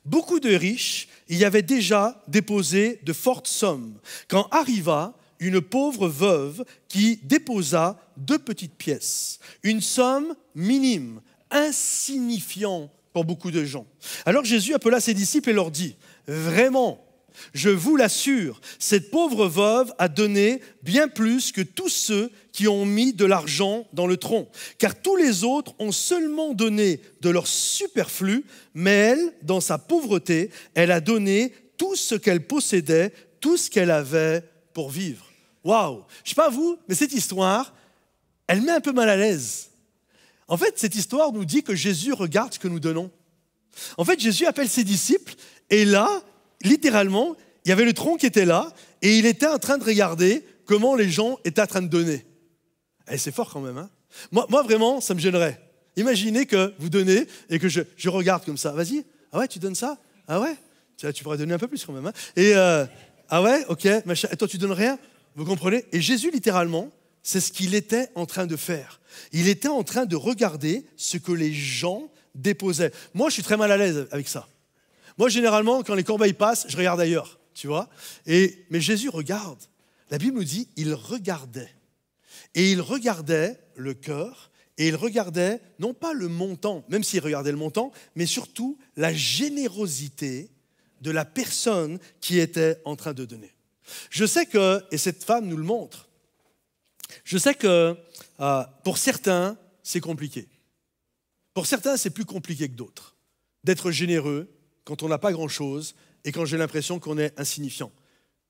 Beaucoup de riches y avaient déjà déposé de fortes sommes. Quand arriva une pauvre veuve qui déposa 2 petites pièces, une somme minime, insignifiante pour beaucoup de gens. Alors Jésus appela ses disciples et leur dit, « Vraiment, je vous l'assure, cette pauvre veuve a donné bien plus que tous ceux qui ont mis de l'argent dans le tronc. Car tous les autres ont seulement donné de leur superflu, mais elle, dans sa pauvreté, elle a donné tout ce qu'elle possédait, tout ce qu'elle avait pour vivre. » Waouh! Je ne sais pas vous, mais cette histoire, elle met un peu mal à l'aise. En fait, cette histoire nous dit que Jésus regarde ce que nous donnons. En fait, Jésus appelle ses disciples et là, littéralement, il y avait le tronc qui était là et il était en train de regarder comment les gens étaient en train de donner. Et c'est fort quand même. Hein? Moi, vraiment, ça me gênerait. Imaginez que vous donnez et que je regarde comme ça. Vas-y. Ah ouais, tu donnes ça? Ah ouais? Tu pourrais donner un peu plus quand même. Hein? Et ah ouais, ok. Machin. Et toi, tu donnes rien? Vous comprenez? Et Jésus, littéralement, c'est ce qu'il était en train de faire. Il était en train de regarder ce que les gens déposaient. Moi, je suis très mal à l'aise avec ça. Moi, généralement, quand les corbeilles passent, je regarde ailleurs, tu vois. Mais Jésus regarde. La Bible nous dit, il regardait. Et il regardait le cœur, et il regardait, non pas le montant, même s'il regardait le montant, mais surtout la générosité de la personne qui était en train de donner. Je sais que, et cette femme nous le montre, je sais que pour certains, c'est compliqué. Pour certains, c'est plus compliqué que d'autres. D'être généreux quand on n'a pas grand-chose et quand j'ai l'impression qu'on est insignifiant.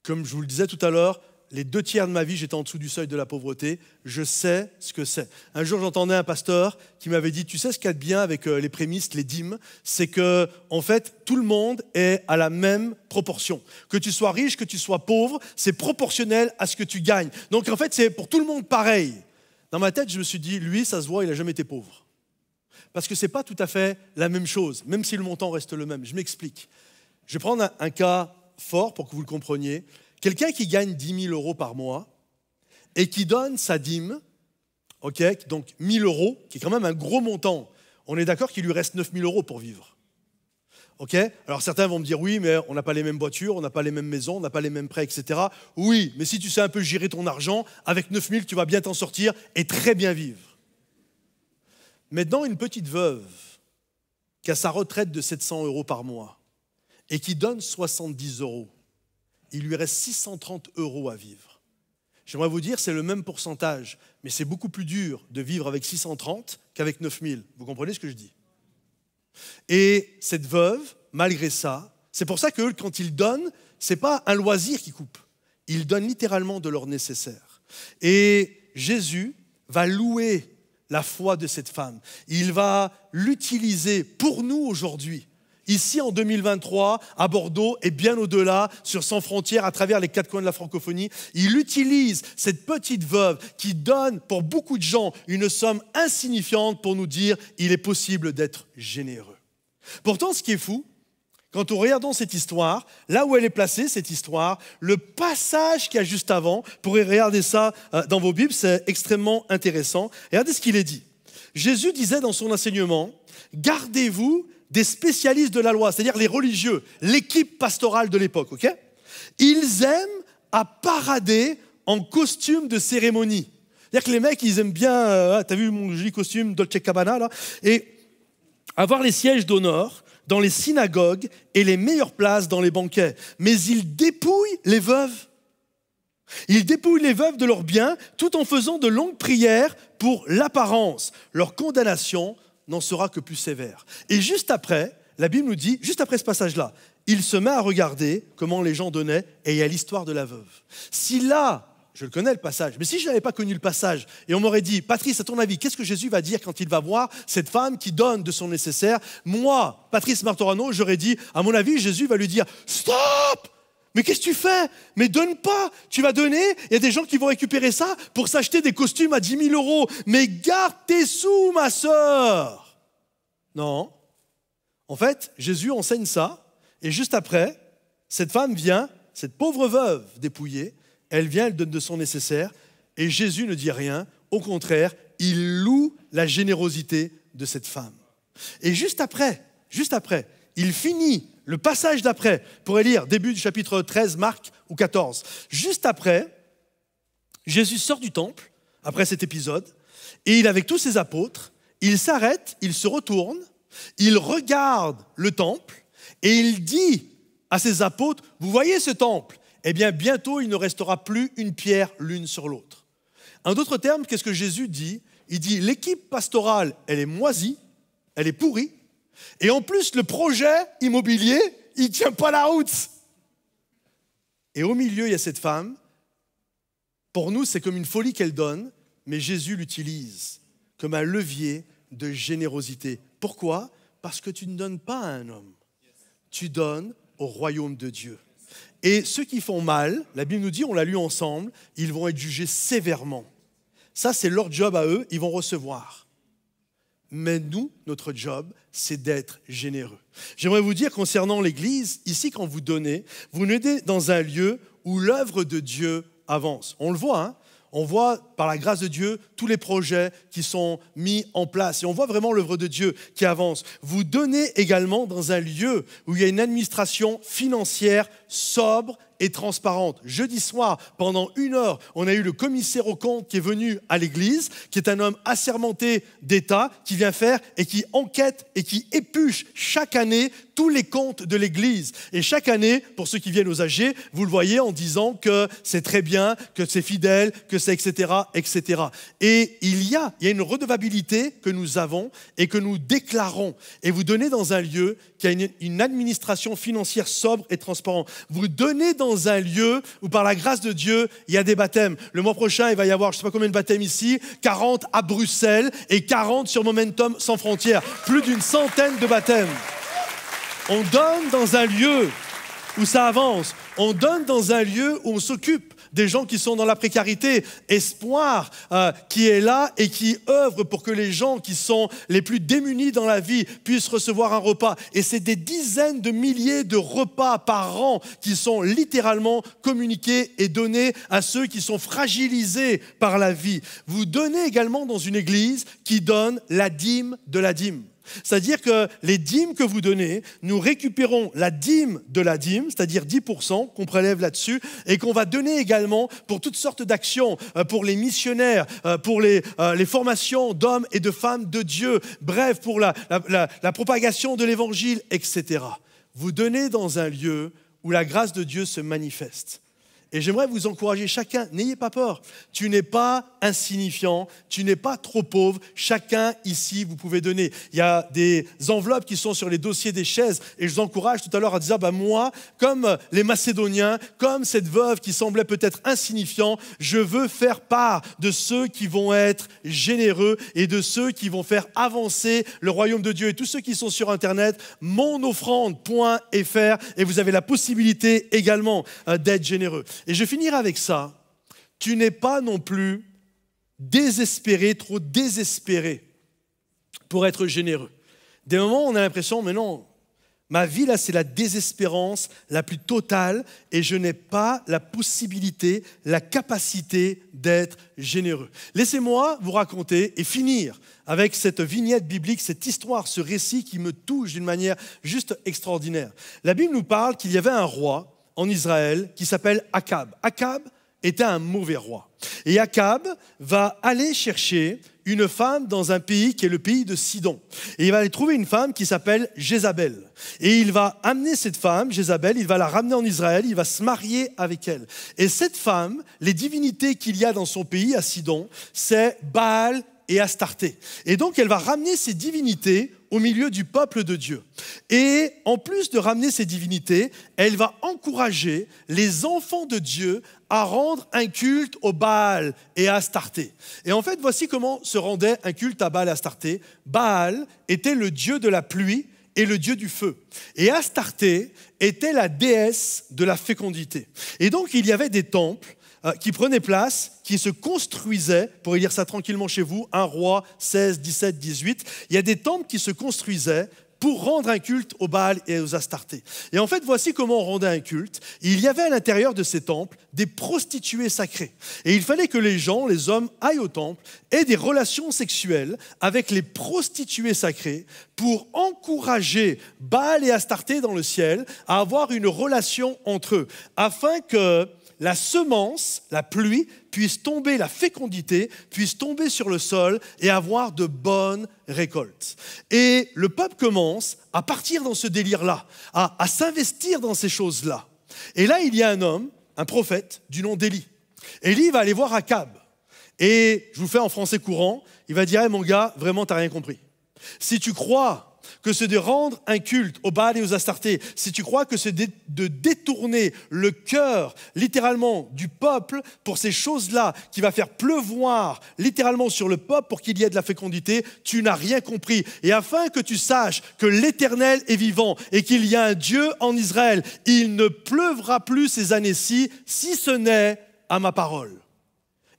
Comme je vous le disais tout à l'heure, les 2/3 de ma vie, j'étais en dessous du seuil de la pauvreté. Je sais ce que c'est. Un jour, j'entendais un pasteur qui m'avait dit, tu sais ce qu'il y a de bien avec les prémices, les dîmes, c'est que, en fait, tout le monde est à la même proportion. Que tu sois riche, que tu sois pauvre, c'est proportionnel à ce que tu gagnes. Donc, en fait, c'est pour tout le monde pareil. Dans ma tête, je me suis dit, lui, ça se voit, il n'a jamais été pauvre. Parce que ce n'est pas tout à fait la même chose, même si le montant reste le même. Je m'explique. Je vais prendre un cas fort pour que vous le compreniez. Quelqu'un qui gagne 10 000 € par mois et qui donne sa dîme, okay, donc 1 000 €, qui est quand même un gros montant, on est d'accord qu'il lui reste 9 000 € pour vivre. Okay? Alors certains vont me dire, oui, mais on n'a pas les mêmes voitures, on n'a pas les mêmes maisons, on n'a pas les mêmes prêts, etc. Oui, mais si tu sais un peu gérer ton argent, avec 9 000, tu vas bien t'en sortir et très bien vivre. Maintenant, une petite veuve qui a sa retraite de 700 € par mois et qui donne 70 €, il lui reste 630 € à vivre. J'aimerais vous dire, c'est le même pourcentage, mais c'est beaucoup plus dur de vivre avec 630 qu'avec 9000. Vous comprenez ce que je dis? Et cette veuve, malgré ça, c'est pour ça qu'eux, quand ils donnent, ce n'est pas un loisir qu'ils coupent. Ils donnent littéralement de leur nécessaire. Et Jésus va louer la foi de cette femme. Il va l'utiliser pour nous aujourd'hui. Ici, en 2023, à Bordeaux et bien au-delà, sur Sans Frontières, à travers les 4 coins de la francophonie, il utilise cette petite veuve qui donne pour beaucoup de gens une somme insignifiante pour nous dire il est possible d'être généreux. Pourtant, ce qui est fou, quand on regarde cette histoire, là où elle est placée, cette histoire, le passage qu'il y a juste avant, vous pourrez regarder ça dans vos Bibles, c'est extrêmement intéressant. Regardez ce qu'il est dit. Jésus disait dans son enseignement, gardez-vous des spécialistes de la loi, c'est-à-dire les religieux, l'équipe pastorale de l'époque, ok? Ils aiment à parader en costume de cérémonie. C'est-à-dire que les mecs, ils aiment bien, t'as vu mon joli costume Dolce Gabbana, là? Et avoir les sièges d'honneur dans les synagogues et les meilleures places dans les banquets. Mais ils dépouillent les veuves. Ils dépouillent les veuves de leurs biens tout en faisant de longues prières pour l'apparence. Leur condamnation n'en sera que plus sévère. Et juste après, la Bible nous dit, juste après ce passage-là, il se met à regarder comment les gens donnaient et il y a l'histoire de la veuve. Si là, je le connais le passage, mais si je n'avais pas connu le passage et on m'aurait dit, Patrice, à ton avis, qu'est-ce que Jésus va dire quand il va voir cette femme qui donne de son nécessaire? Moi, Patrice Martorano, j'aurais dit, à mon avis, Jésus va lui dire, stop! Mais qu'est-ce que tu fais? Mais donne pas, tu vas donner, il y a des gens qui vont récupérer ça pour s'acheter des costumes à 10 000 €. Mais garde tes sous, ma sœur. Non. En fait, Jésus enseigne ça, et juste après, cette femme vient, cette pauvre veuve dépouillée, elle vient, elle donne de son nécessaire, et Jésus ne dit rien, au contraire, il loue la générosité de cette femme. Et juste après, il finit le passage d'après, vous pourrez lire début du chapitre 13, Marc ou 14. Juste après, Jésus sort du temple, après cet épisode, et il est avec tous ses apôtres, il s'arrête, il se retourne, il regarde le temple, et il dit à ses apôtres, vous voyez ce temple? Eh bien, bientôt, il ne restera plus une pierre l'une sur l'autre. En d'autres termes, qu'est-ce que Jésus dit? Il dit, l'équipe pastorale, elle est moisie, elle est pourrie, et en plus, le projet immobilier, il ne tient pas la route. Et au milieu, il y a cette femme. Pour nous, c'est comme une folie qu'elle donne, mais Jésus l'utilise comme un levier de générosité. Pourquoi? Parce que tu ne donnes pas à un homme, tu donnes au royaume de Dieu. Et ceux qui font mal, la Bible nous dit, on l'a lu ensemble, ils vont être jugés sévèrement. Ça, c'est leur job à eux, ils vont recevoir. Mais nous, notre job, c'est d'être généreux. J'aimerais vous dire concernant l'Église, ici, quand vous donnez dans un lieu où l'œuvre de Dieu avance. On le voit, hein? On voit par la grâce de Dieu tous les projets qui sont mis en place. Et on voit vraiment l'œuvre de Dieu qui avance. Vous donnez également dans un lieu où il y a une administration financière sobre et transparente. Jeudi soir, pendant 1 heure, on a eu le commissaire aux comptes qui est venu à l'église, qui est un homme assermenté d'État, qui vient faire et qui enquête et qui épluche chaque année tous les comptes de l'église. Et chaque année, pour ceux qui viennent aux AG, vous le voyez en disant que c'est très bien, que c'est fidèle, que c'est etc., etc. Et il y a une redevabilité que nous avons et que nous déclarons. Et vous donnez dans un lieu qui a une administration financière sobre et transparente. Vous donnez dans un lieu où par la grâce de Dieu, il y a des baptêmes. Le mois prochain, il va y avoir, je ne sais pas combien de baptêmes ici, 40 à Bruxelles et 40 sur Momentum Sans Frontières. Plus d'une centaine de baptêmes. On donne dans un lieu où ça avance. On donne dans un lieu où on s'occupe des gens qui sont dans la précarité. Espoir qui est là et qui œuvre pour que les gens qui sont les plus démunis dans la vie puissent recevoir un repas. Et c'est des dizaines de milliers de repas par an qui sont littéralement communiqués et donnés à ceux qui sont fragilisés par la vie. Vous donnez également dans une église qui donne la dîme de la dîme. C'est-à-dire que les dîmes que vous donnez, nous récupérons la dîme de la dîme, c'est-à-dire 10% qu'on prélève là-dessus et qu'on va donner également pour toutes sortes d'actions, pour les missionnaires, pour les formations d'hommes et de femmes de Dieu, bref, pour la propagation de l'évangile, etc. Vous donnez dans un lieu où la grâce de Dieu se manifeste. Et j'aimerais vous encourager chacun, n'ayez pas peur. Tu n'es pas insignifiant, tu n'es pas trop pauvre. Chacun ici, vous pouvez donner. Il y a des enveloppes qui sont sur les dossiers des chaises. Et je vous encourage tout à l'heure à dire, moi, comme les Macédoniens, comme cette veuve qui semblait peut-être insignifiant, je veux faire part de ceux qui vont être généreux et de ceux qui vont faire avancer le royaume de Dieu. Et tous ceux qui sont sur Internet, monoffrande.fr, et vous avez la possibilité également d'être généreux. Et je finirai avec ça. Tu n'es pas non plus désespéré, trop désespéré pour être généreux. Des moments où on a l'impression, mais non, ma vie là, c'est la désespérance la plus totale et je n'ai pas la possibilité, la capacité d'être généreux. Laissez-moi vous raconter et finir avec cette vignette biblique, cette histoire, ce récit qui me touche d'une manière juste extraordinaire. La Bible nous parle qu'il y avait un roi en Israël qui s'appelle Akab. Akab était un mauvais roi. Et Akab va aller chercher une femme dans un pays qui est le pays de Sidon. Et il va aller trouver une femme qui s'appelle Jézabel. Et il va amener cette femme, Jézabel, il va la ramener en Israël, il va se marier avec elle. Et cette femme, les divinités qu'il y a dans son pays, à Sidon, c'est Baal et Astarté. Et donc, elle va ramener ces divinités au milieu du peuple de Dieu. Et en plus de ramener ces divinités, elle va encourager les enfants de Dieu à rendre un culte au Baal et à Astarté. Et en fait, voici comment se rendait un culte à Baal et Astarté. Baal était le dieu de la pluie est le dieu du feu. Et Astarté était la déesse de la fécondité. Et donc, il y avait des temples qui prenaient place, qui se construisaient, vous pourrez lire ça tranquillement chez vous, 1 Roi 16, 17, 18. Il y a des temples qui se construisaient pour rendre un culte aux Baals et aux Astartés. Et en fait, voici comment on rendait un culte. Il y avait à l'intérieur de ces temples des prostituées sacrées. Et il fallait que les gens, les hommes, aillent au temple, aient des relations sexuelles avec les prostituées sacrées pour encourager Baal et Astarté dans le ciel à avoir une relation entre eux, afin que la semence, la pluie, puisse tomber, la fécondité puisse tomber sur le sol et avoir de bonnes récoltes. Et le peuple commence à partir dans ce délire-là, à s'investir dans ces choses-là. Et là, il y a un homme, un prophète, du nom d'Élie. Élie va aller voir Akab. Et je vous fais en français courant, il va dire hey, « mon gars, vraiment, tu n'as rien compris. Si tu crois que c'est de rendre un culte aux Baals et aux Astartés, si tu crois que c'est de détourner le cœur, littéralement, du peuple pour ces choses-là, qui va faire pleuvoir, littéralement, sur le peuple pour qu'il y ait de la fécondité, tu n'as rien compris. Et afin que tu saches que l'Éternel est vivant et qu'il y a un Dieu en Israël, il ne pleuvra plus ces années-ci, si ce n'est à ma parole. »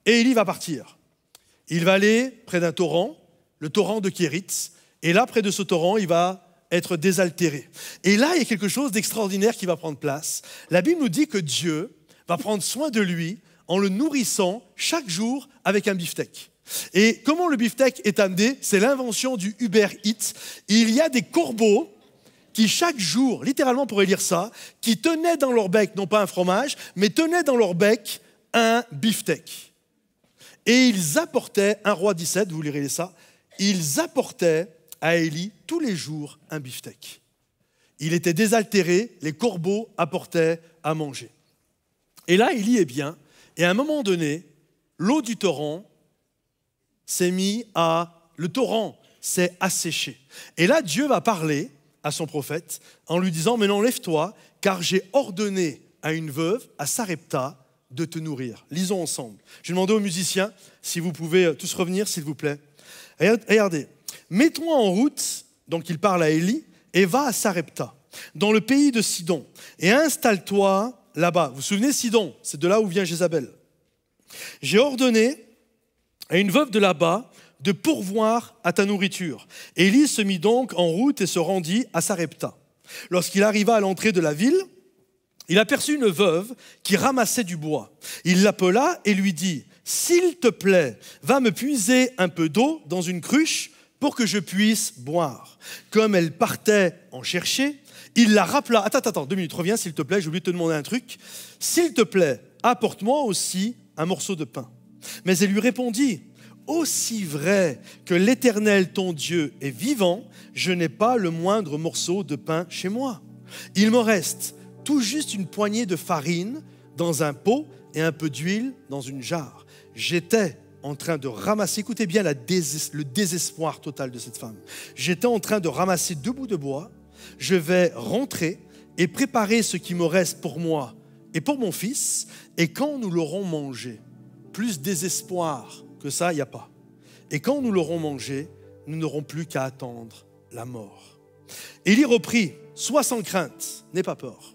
Et Élie va partir. Il va aller près d'un torrent, le torrent de Kéritz. Et là, près de ce torrent, il va être désaltéré. Et là, il y a quelque chose d'extraordinaire qui va prendre place. La Bible nous dit que Dieu va prendre soin de lui en le nourrissant chaque jour avec un beefsteak. Et comment le beefsteak est amené? C'est l'invention du Uber Eats. Il y a des corbeaux qui chaque jour, littéralement on pourrait lire ça, qui tenaient dans leur bec, non pas un fromage, mais tenaient dans leur bec un beefsteak. Et ils apportaient, 1 Roi 17, vous lirez ça, ils apportaient à Élie tous les jours un beefsteak. Il était désaltéré, les corbeaux apportaient à manger. Et là, Élie est bien, et à un moment donné, l'eau du torrent le torrent s'est asséché. Et là, Dieu va parler à son prophète en lui disant « Maintenant, lève-toi, car j'ai ordonné à une veuve, à Sarepta, de te nourrir. » Lisons ensemble. Je vais demander aux musiciens si vous pouvez tous revenir, s'il vous plaît. Regardez. « Mets-toi en route, donc il parle à Élie, et va à Sarepta, dans le pays de Sidon, et installe-toi là-bas. » Vous vous souvenez, Sidon, c'est de là où vient Jézabel. « J'ai ordonné à une veuve de là-bas de pourvoir à ta nourriture. » Élie se mit donc en route et se rendit à Sarepta. Lorsqu'il arriva à l'entrée de la ville, il aperçut une veuve qui ramassait du bois. Il l'appela et lui dit « S'il te plaît, va me puiser un peu d'eau dans une cruche pour que je puisse boire. » Comme elle partait en chercher, il la rappela. Attends, 2 minutes, reviens s'il te plaît, j'ai oublié de te demander un truc. « S'il te plaît, apporte-moi aussi un morceau de pain. » Mais elle lui répondit « Aussi vrai que l'Éternel ton Dieu est vivant, je n'ai pas le moindre morceau de pain chez moi. Il me reste tout juste une poignée de farine dans un pot et un peu d'huile dans une jarre. J'étais en train de ramasser, écoutez bien le désespoir total de cette femme. J'étais en train de ramasser 2 bouts de bois. Je vais rentrer et préparer ce qui me reste pour moi et pour mon fils. Et quand nous l'aurons mangé, plus désespoir que ça, il n'y a pas. Et quand nous l'aurons mangé, nous n'aurons plus qu'à attendre la mort. Élie reprit, sois sans crainte, n'aie pas peur.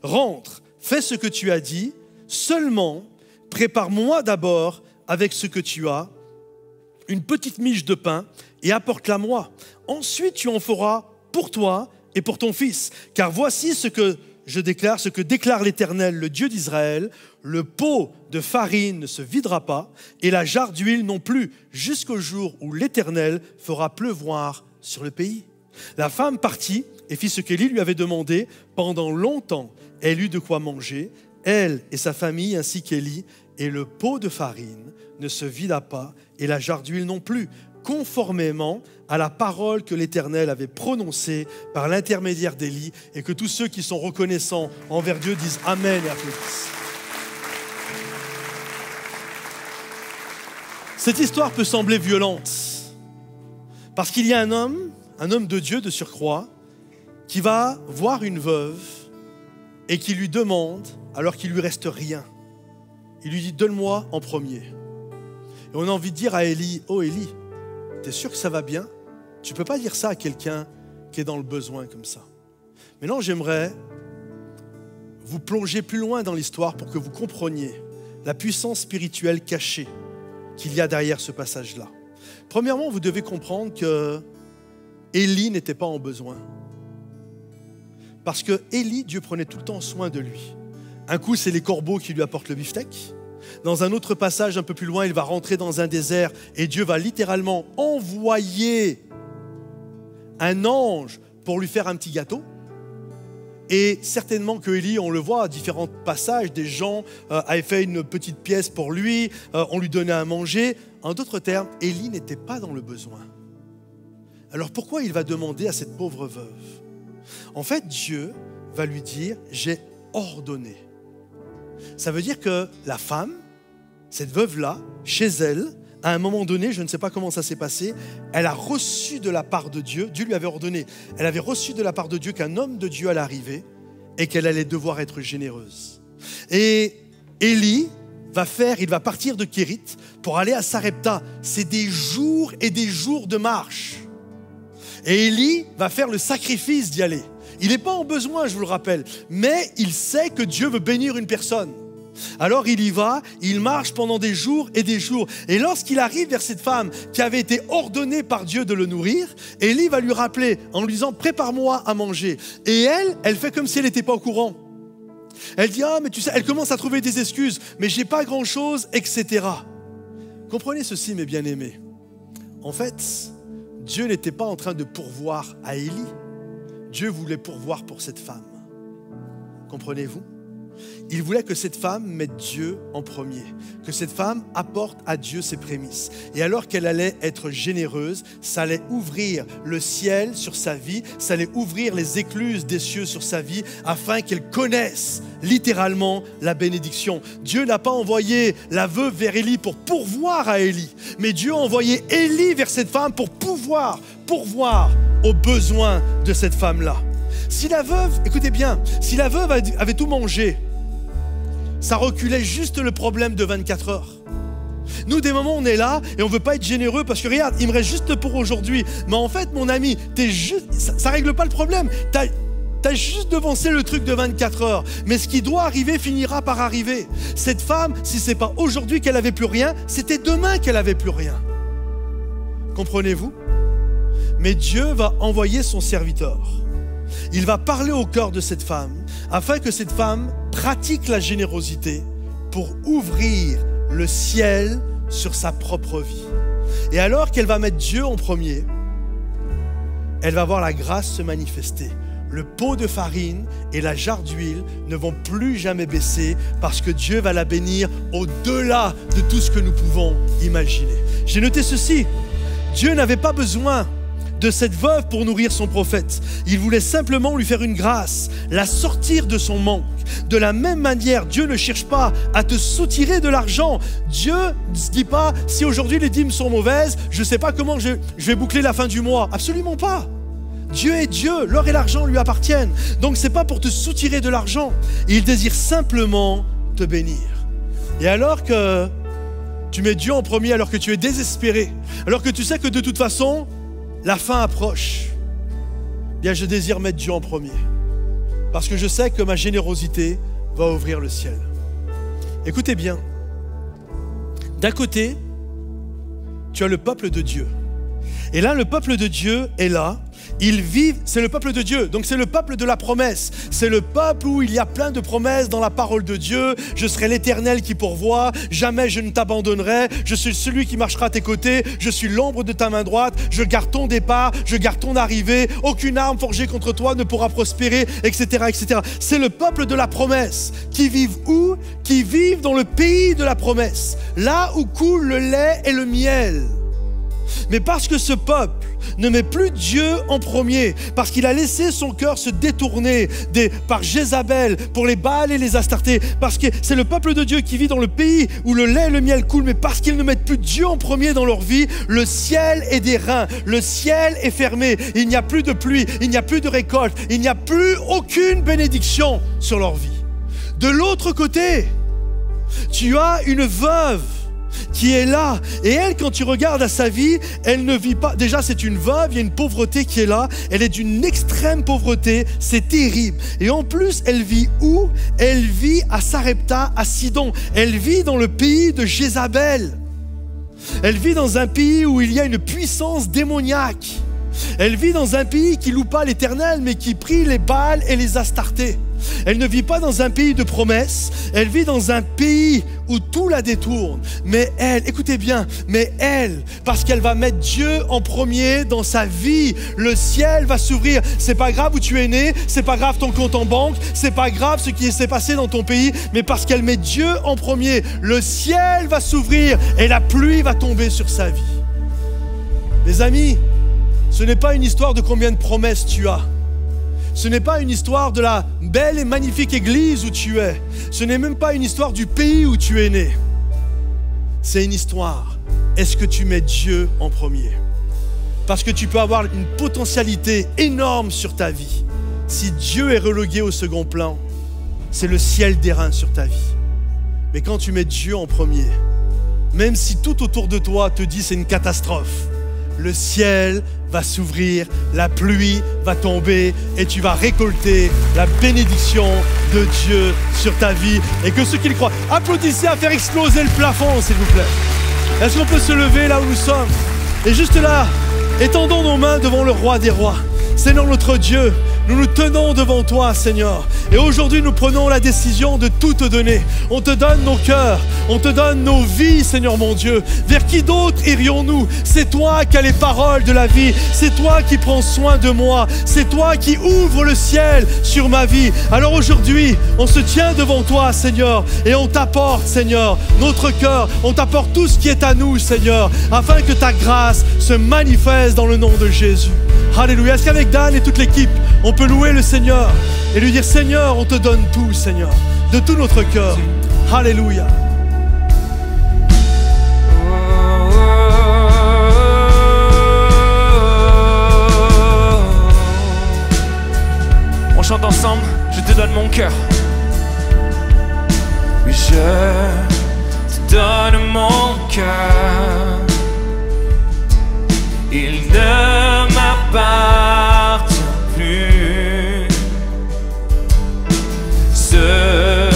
Rentre, fais ce que tu as dit, seulement prépare-moi d'abord avec ce que tu as, une petite miche de pain et apporte-la moi. Ensuite, tu en feras pour toi et pour ton fils. Car voici ce que je déclare, ce que déclare l'Éternel, le Dieu d'Israël, le pot de farine ne se videra pas et la jarre d'huile non plus, jusqu'au jour où l'Éternel fera pleuvoir sur le pays. La femme partit et fit ce qu'Élie lui avait demandé. Pendant longtemps, elle eut de quoi manger, elle et sa famille ainsi qu'Élie, et le pot de farine ne se vida pas et la jarre d'huile non plus, conformément à la parole que l'Éternel avait prononcée par l'intermédiaire d'Élie, et que tous ceux qui sont reconnaissants envers Dieu disent Amen et applaudissent. Cette histoire peut sembler violente, parce qu'il y a un homme de Dieu de surcroît, qui va voir une veuve et qui lui demande, alors qu'il lui reste rien, il lui dit, donne-moi en premier. Et on a envie de dire à Élie, oh Élie, t'es sûr que ça va bien? Tu ne peux pas dire ça à quelqu'un qui est dans le besoin comme ça. Maintenant, j'aimerais vous plonger plus loin dans l'histoire pour que vous compreniez la puissance spirituelle cachée qu'il y a derrière ce passage-là. Premièrement, vous devez comprendre que Élie n'était pas en besoin. Parce que Élie, Dieu prenait tout le temps soin de lui. Un coup, c'est les corbeaux qui lui apportent le beefsteak. Dans un autre passage un peu plus loin, il va rentrer dans un désert et Dieu va littéralement envoyer un ange pour lui faire un petit gâteau. Et certainement que Élie, on le voit à différents passages, des gens avaient fait une petite pièce pour lui, on lui donnait à manger. En d'autres termes, Élie n'était pas dans le besoin. Alors pourquoi il va demander à cette pauvre veuve? En fait, Dieu va lui dire « j'ai ordonné ». Ça veut dire que la femme, cette veuve-là, chez elle, à un moment donné, je ne sais pas comment ça s'est passé, elle a reçu de la part de Dieu, Dieu lui avait ordonné, elle avait reçu de la part de Dieu qu'un homme de Dieu allait arriver et qu'elle allait devoir être généreuse. Et Élie il va partir de Kérit pour aller à Sarepta. C'est des jours et des jours de marche. Et Élie va faire le sacrifice d'y aller. Il n'est pas en besoin, je vous le rappelle, mais il sait que Dieu veut bénir une personne. Alors il y va, il marche pendant des jours et des jours. Et lorsqu'il arrive vers cette femme qui avait été ordonnée par Dieu de le nourrir, Élie va lui rappeler en lui disant « prépare-moi à manger ». Et elle fait comme si elle n'était pas au courant. Elle dit « ah mais tu sais », elle commence à trouver des excuses « mais j'ai pas grand-chose », etc. Comprenez ceci mes bien-aimés. En fait, Dieu n'était pas en train de pourvoir à Élie. Dieu voulait pourvoir pour cette femme. Comprenez-vous? Il voulait que cette femme mette Dieu en premier, que cette femme apporte à Dieu ses prémices. Et alors qu'elle allait être généreuse, ça allait ouvrir le ciel sur sa vie, ça allait ouvrir les écluses des cieux sur sa vie, afin qu'elle connaisse littéralement la bénédiction. Dieu n'a pas envoyé la veuve vers Élie pour pourvoir à Élie, mais Dieu a envoyé Élie vers cette femme pour pouvoir pourvoir aux besoins de cette femme-là. Si la veuve, écoutez bien, si la veuve avait tout mangé, ça reculait juste le problème de 24 heures. Nous, des moments, on est là et on ne veut pas être généreux parce que regarde, il me reste juste pour aujourd'hui. Mais en fait, mon ami, ça ne règle pas le problème. T'as juste devancé le truc de 24 heures. Mais ce qui doit arriver finira par arriver. Cette femme, si ce n'est pas aujourd'hui qu'elle n'avait plus rien, c'était demain qu'elle n'avait plus rien. Comprenez-vous? Mais Dieu va envoyer son serviteur. Il va parler au cœur de cette femme afin que cette femme pratique la générosité pour ouvrir le ciel sur sa propre vie. Et alors qu'elle va mettre Dieu en premier, elle va voir la grâce se manifester. Le pot de farine et la jarre d'huile ne vont plus jamais baisser parce que Dieu va la bénir au-delà de tout ce que nous pouvons imaginer. J'ai noté ceci, Dieu n'avait pas besoin de cette veuve pour nourrir son prophète. Il voulait simplement lui faire une grâce, la sortir de son manque. De la même manière, Dieu ne cherche pas à te soutirer de l'argent. Dieu ne se dit pas, si aujourd'hui les dîmes sont mauvaises, je ne sais pas comment je vais boucler la fin du mois. Absolument pas. Dieu est Dieu, l'or et l'argent lui appartiennent. Donc ce n'est pas pour te soutirer de l'argent. Il désire simplement te bénir. Et alors que tu mets Dieu en premier, alors que tu es désespéré, alors que tu sais que de toute façon, la fin approche, bien je désire mettre Dieu en premier. Parce que je sais que ma générosité va ouvrir le ciel. Écoutez bien, d'un côté, tu as le peuple de Dieu. Et là, le peuple de Dieu est là. Ils vivent, c'est le peuple de Dieu, donc c'est le peuple de la promesse. C'est le peuple où il y a plein de promesses dans la parole de Dieu. Je serai l'Éternel qui pourvoit, jamais je ne t'abandonnerai. Je suis celui qui marchera à tes côtés. Je suis l'ombre de ta main droite. Je garde ton départ, je garde ton arrivée. Aucune arme forgée contre toi ne pourra prospérer, etc., etc. C'est le peuple de la promesse qui vivent où? Qui vivent dans le pays de la promesse, là où coule le lait et le miel. Mais parce que ce peuple ne met plus Dieu en premier, parce qu'il a laissé son cœur se détourner par Jézabel pour les Baals et les Astartés, parce que c'est le peuple de Dieu qui vit dans le pays où le lait et le miel coulent, mais parce qu'ils ne mettent plus Dieu en premier dans leur vie, le ciel est des reins, le ciel est fermé, il n'y a plus de pluie, il n'y a plus de récolte, il n'y a plus aucune bénédiction sur leur vie. De l'autre côté, tu as une veuve qui est là. Et elle, quand tu regardes à sa vie, elle ne vit pas... Déjà, c'est une veuve, il y a une pauvreté qui est là. Elle est d'une extrême pauvreté, c'est terrible. Et en plus, elle vit où? Elle vit à Sarepta, à Sidon. Elle vit dans le pays de Jézabel. Elle vit dans un pays où il y a une puissance démoniaque. Elle vit dans un pays qui loue pas l'Éternel, mais qui prie les Baals et les Astartés. Elle ne vit pas dans un pays de promesses, elle vit dans un pays où tout la détourne. Mais elle, écoutez bien, mais elle, parce qu'elle va mettre Dieu en premier dans sa vie, le ciel va s'ouvrir. C'est pas grave où tu es né, c'est pas grave ton compte en banque, c'est pas grave ce qui s'est passé dans ton pays, mais parce qu'elle met Dieu en premier, le ciel va s'ouvrir et la pluie va tomber sur sa vie. Les amis, ce n'est pas une histoire de combien de promesses tu as. Ce n'est pas une histoire de la belle et magnifique église où tu es. Ce n'est même pas une histoire du pays où tu es né. C'est une histoire. Est-ce que tu mets Dieu en premier? Parce que tu peux avoir une potentialité énorme sur ta vie. Si Dieu est relégué au second plan, c'est le ciel d'airain sur ta vie. Mais quand tu mets Dieu en premier, même si tout autour de toi te dit c'est une catastrophe, le ciel va s'ouvrir, la pluie va tomber et tu vas récolter la bénédiction de Dieu sur ta vie. Et que ceux qui le croient, applaudissez à faire exploser le plafond, s'il vous plaît. Est-ce qu'on peut se lever là où nous sommes? Et juste là, étendons nos mains devant le roi des rois. Seigneur notre Dieu, nous nous tenons devant toi, Seigneur. Et aujourd'hui, nous prenons la décision de tout te donner. On te donne nos cœurs, on te donne nos vies, Seigneur mon Dieu. Vers qui d'autre irions-nous? C'est toi qui as les paroles de la vie. C'est toi qui prends soin de moi. C'est toi qui ouvres le ciel sur ma vie. Alors aujourd'hui, on se tient devant toi, Seigneur, et on t'apporte, Seigneur, notre cœur. On t'apporte tout ce qui est à nous, Seigneur, afin que ta grâce se manifeste dans le nom de Jésus. Alléluia. Est-ce qu'avec Dan et toute l'équipe, on peut louer le Seigneur et lui dire, Seigneur, on te donne tout, Seigneur, de tout notre cœur. Alléluia. On chante ensemble, je te donne mon cœur. Oui, je te donne mon cœur. Il ne m'appartient plus. Ce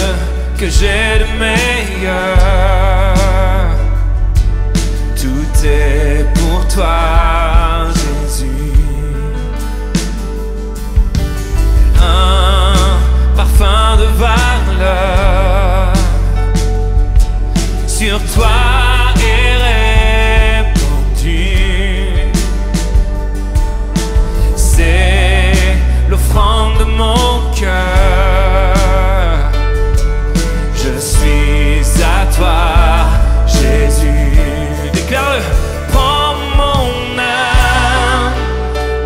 que j'ai de meilleur, tout est pour toi, Jésus. Un parfum de valeur sur toi est répandu. C'est l'offrande de mon cœur. Je suis à toi, Jésus. Déclare-le. Prends mon âme,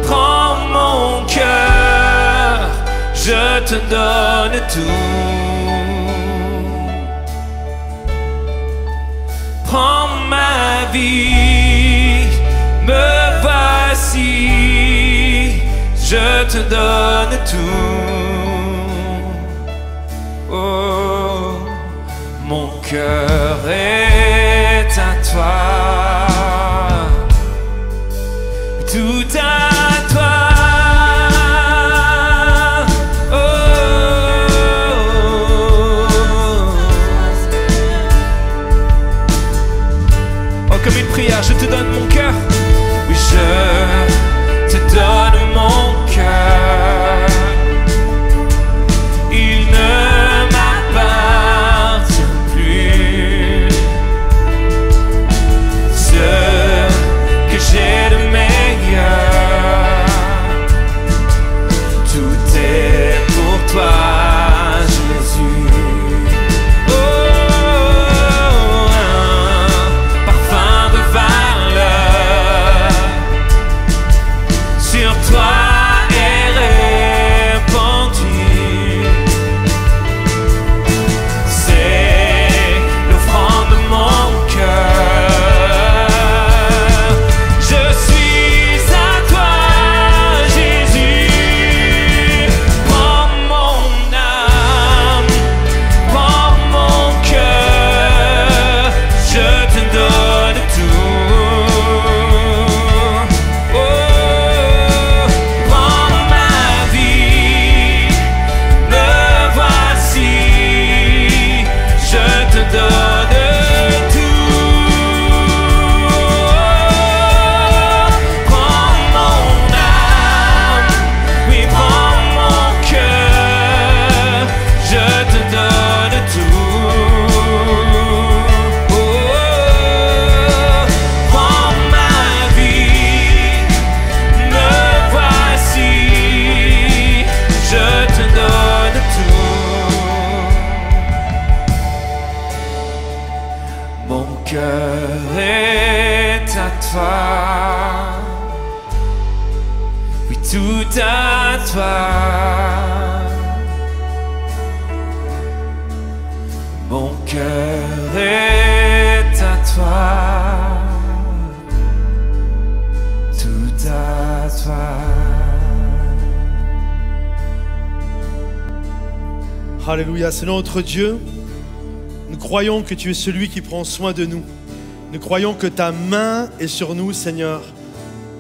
prends mon cœur, je te donne tout. Prends ma vie, me voici, je te donne tout. Oh, mon cœur est à toi, tout à toi. Comme une prière, je te donne mon cœur. Oui, je te donne mon cœur. Il ne m'appartient plus. tout à toi. Mon cœur est à toi, tout à toi. Alléluia, Seigneur notre Dieu, nous croyons que tu es celui qui prend soin de nous. Nous croyons que ta main est sur nous, Seigneur,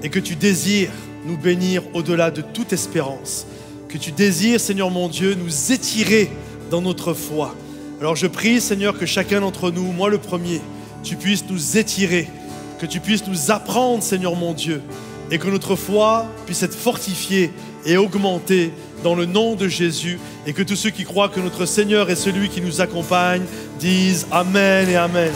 et que tu désires nous bénir au-delà de toute espérance. Que tu désires, Seigneur mon Dieu, nous étirer dans notre foi. Alors je prie, Seigneur, que chacun d'entre nous, moi le premier, tu puisses nous étirer, que tu puisses nous apprendre, Seigneur mon Dieu, et que notre foi puisse être fortifiée et augmentée dans le nom de Jésus, et que tous ceux qui croient que notre Seigneur est celui qui nous accompagne disent Amen et Amen.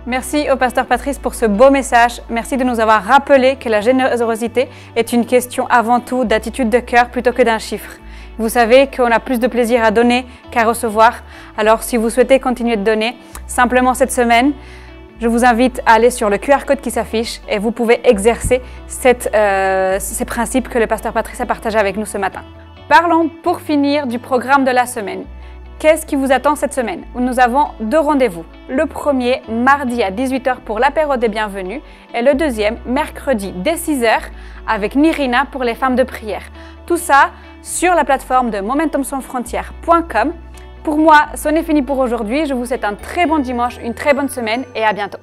Merci au pasteur Patrice pour ce beau message. Merci de nous avoir rappelé que la générosité est une question avant tout d'attitude de cœur plutôt que d'un chiffre. Vous savez qu'on a plus de plaisir à donner qu'à recevoir. Alors si vous souhaitez continuer de donner, simplement cette semaine, je vous invite à aller sur le QR code qui s'affiche et vous pouvez exercer ces principes que le pasteur Patrice a partagés avec nous ce matin. Parlons pour finir du programme de la semaine. Qu'est-ce qui vous attend cette semaine? Nous avons 2 rendez-vous. Le premier, mardi à 18h pour l'apéro des bienvenus et le deuxième, mercredi dès 6h avec Nirina pour les femmes de prière. Tout ça sur la plateforme de momentumsansfrontières.com. Pour moi, ce n'est fini pour aujourd'hui. Je vous souhaite un très bon dimanche, une très bonne semaine et à bientôt.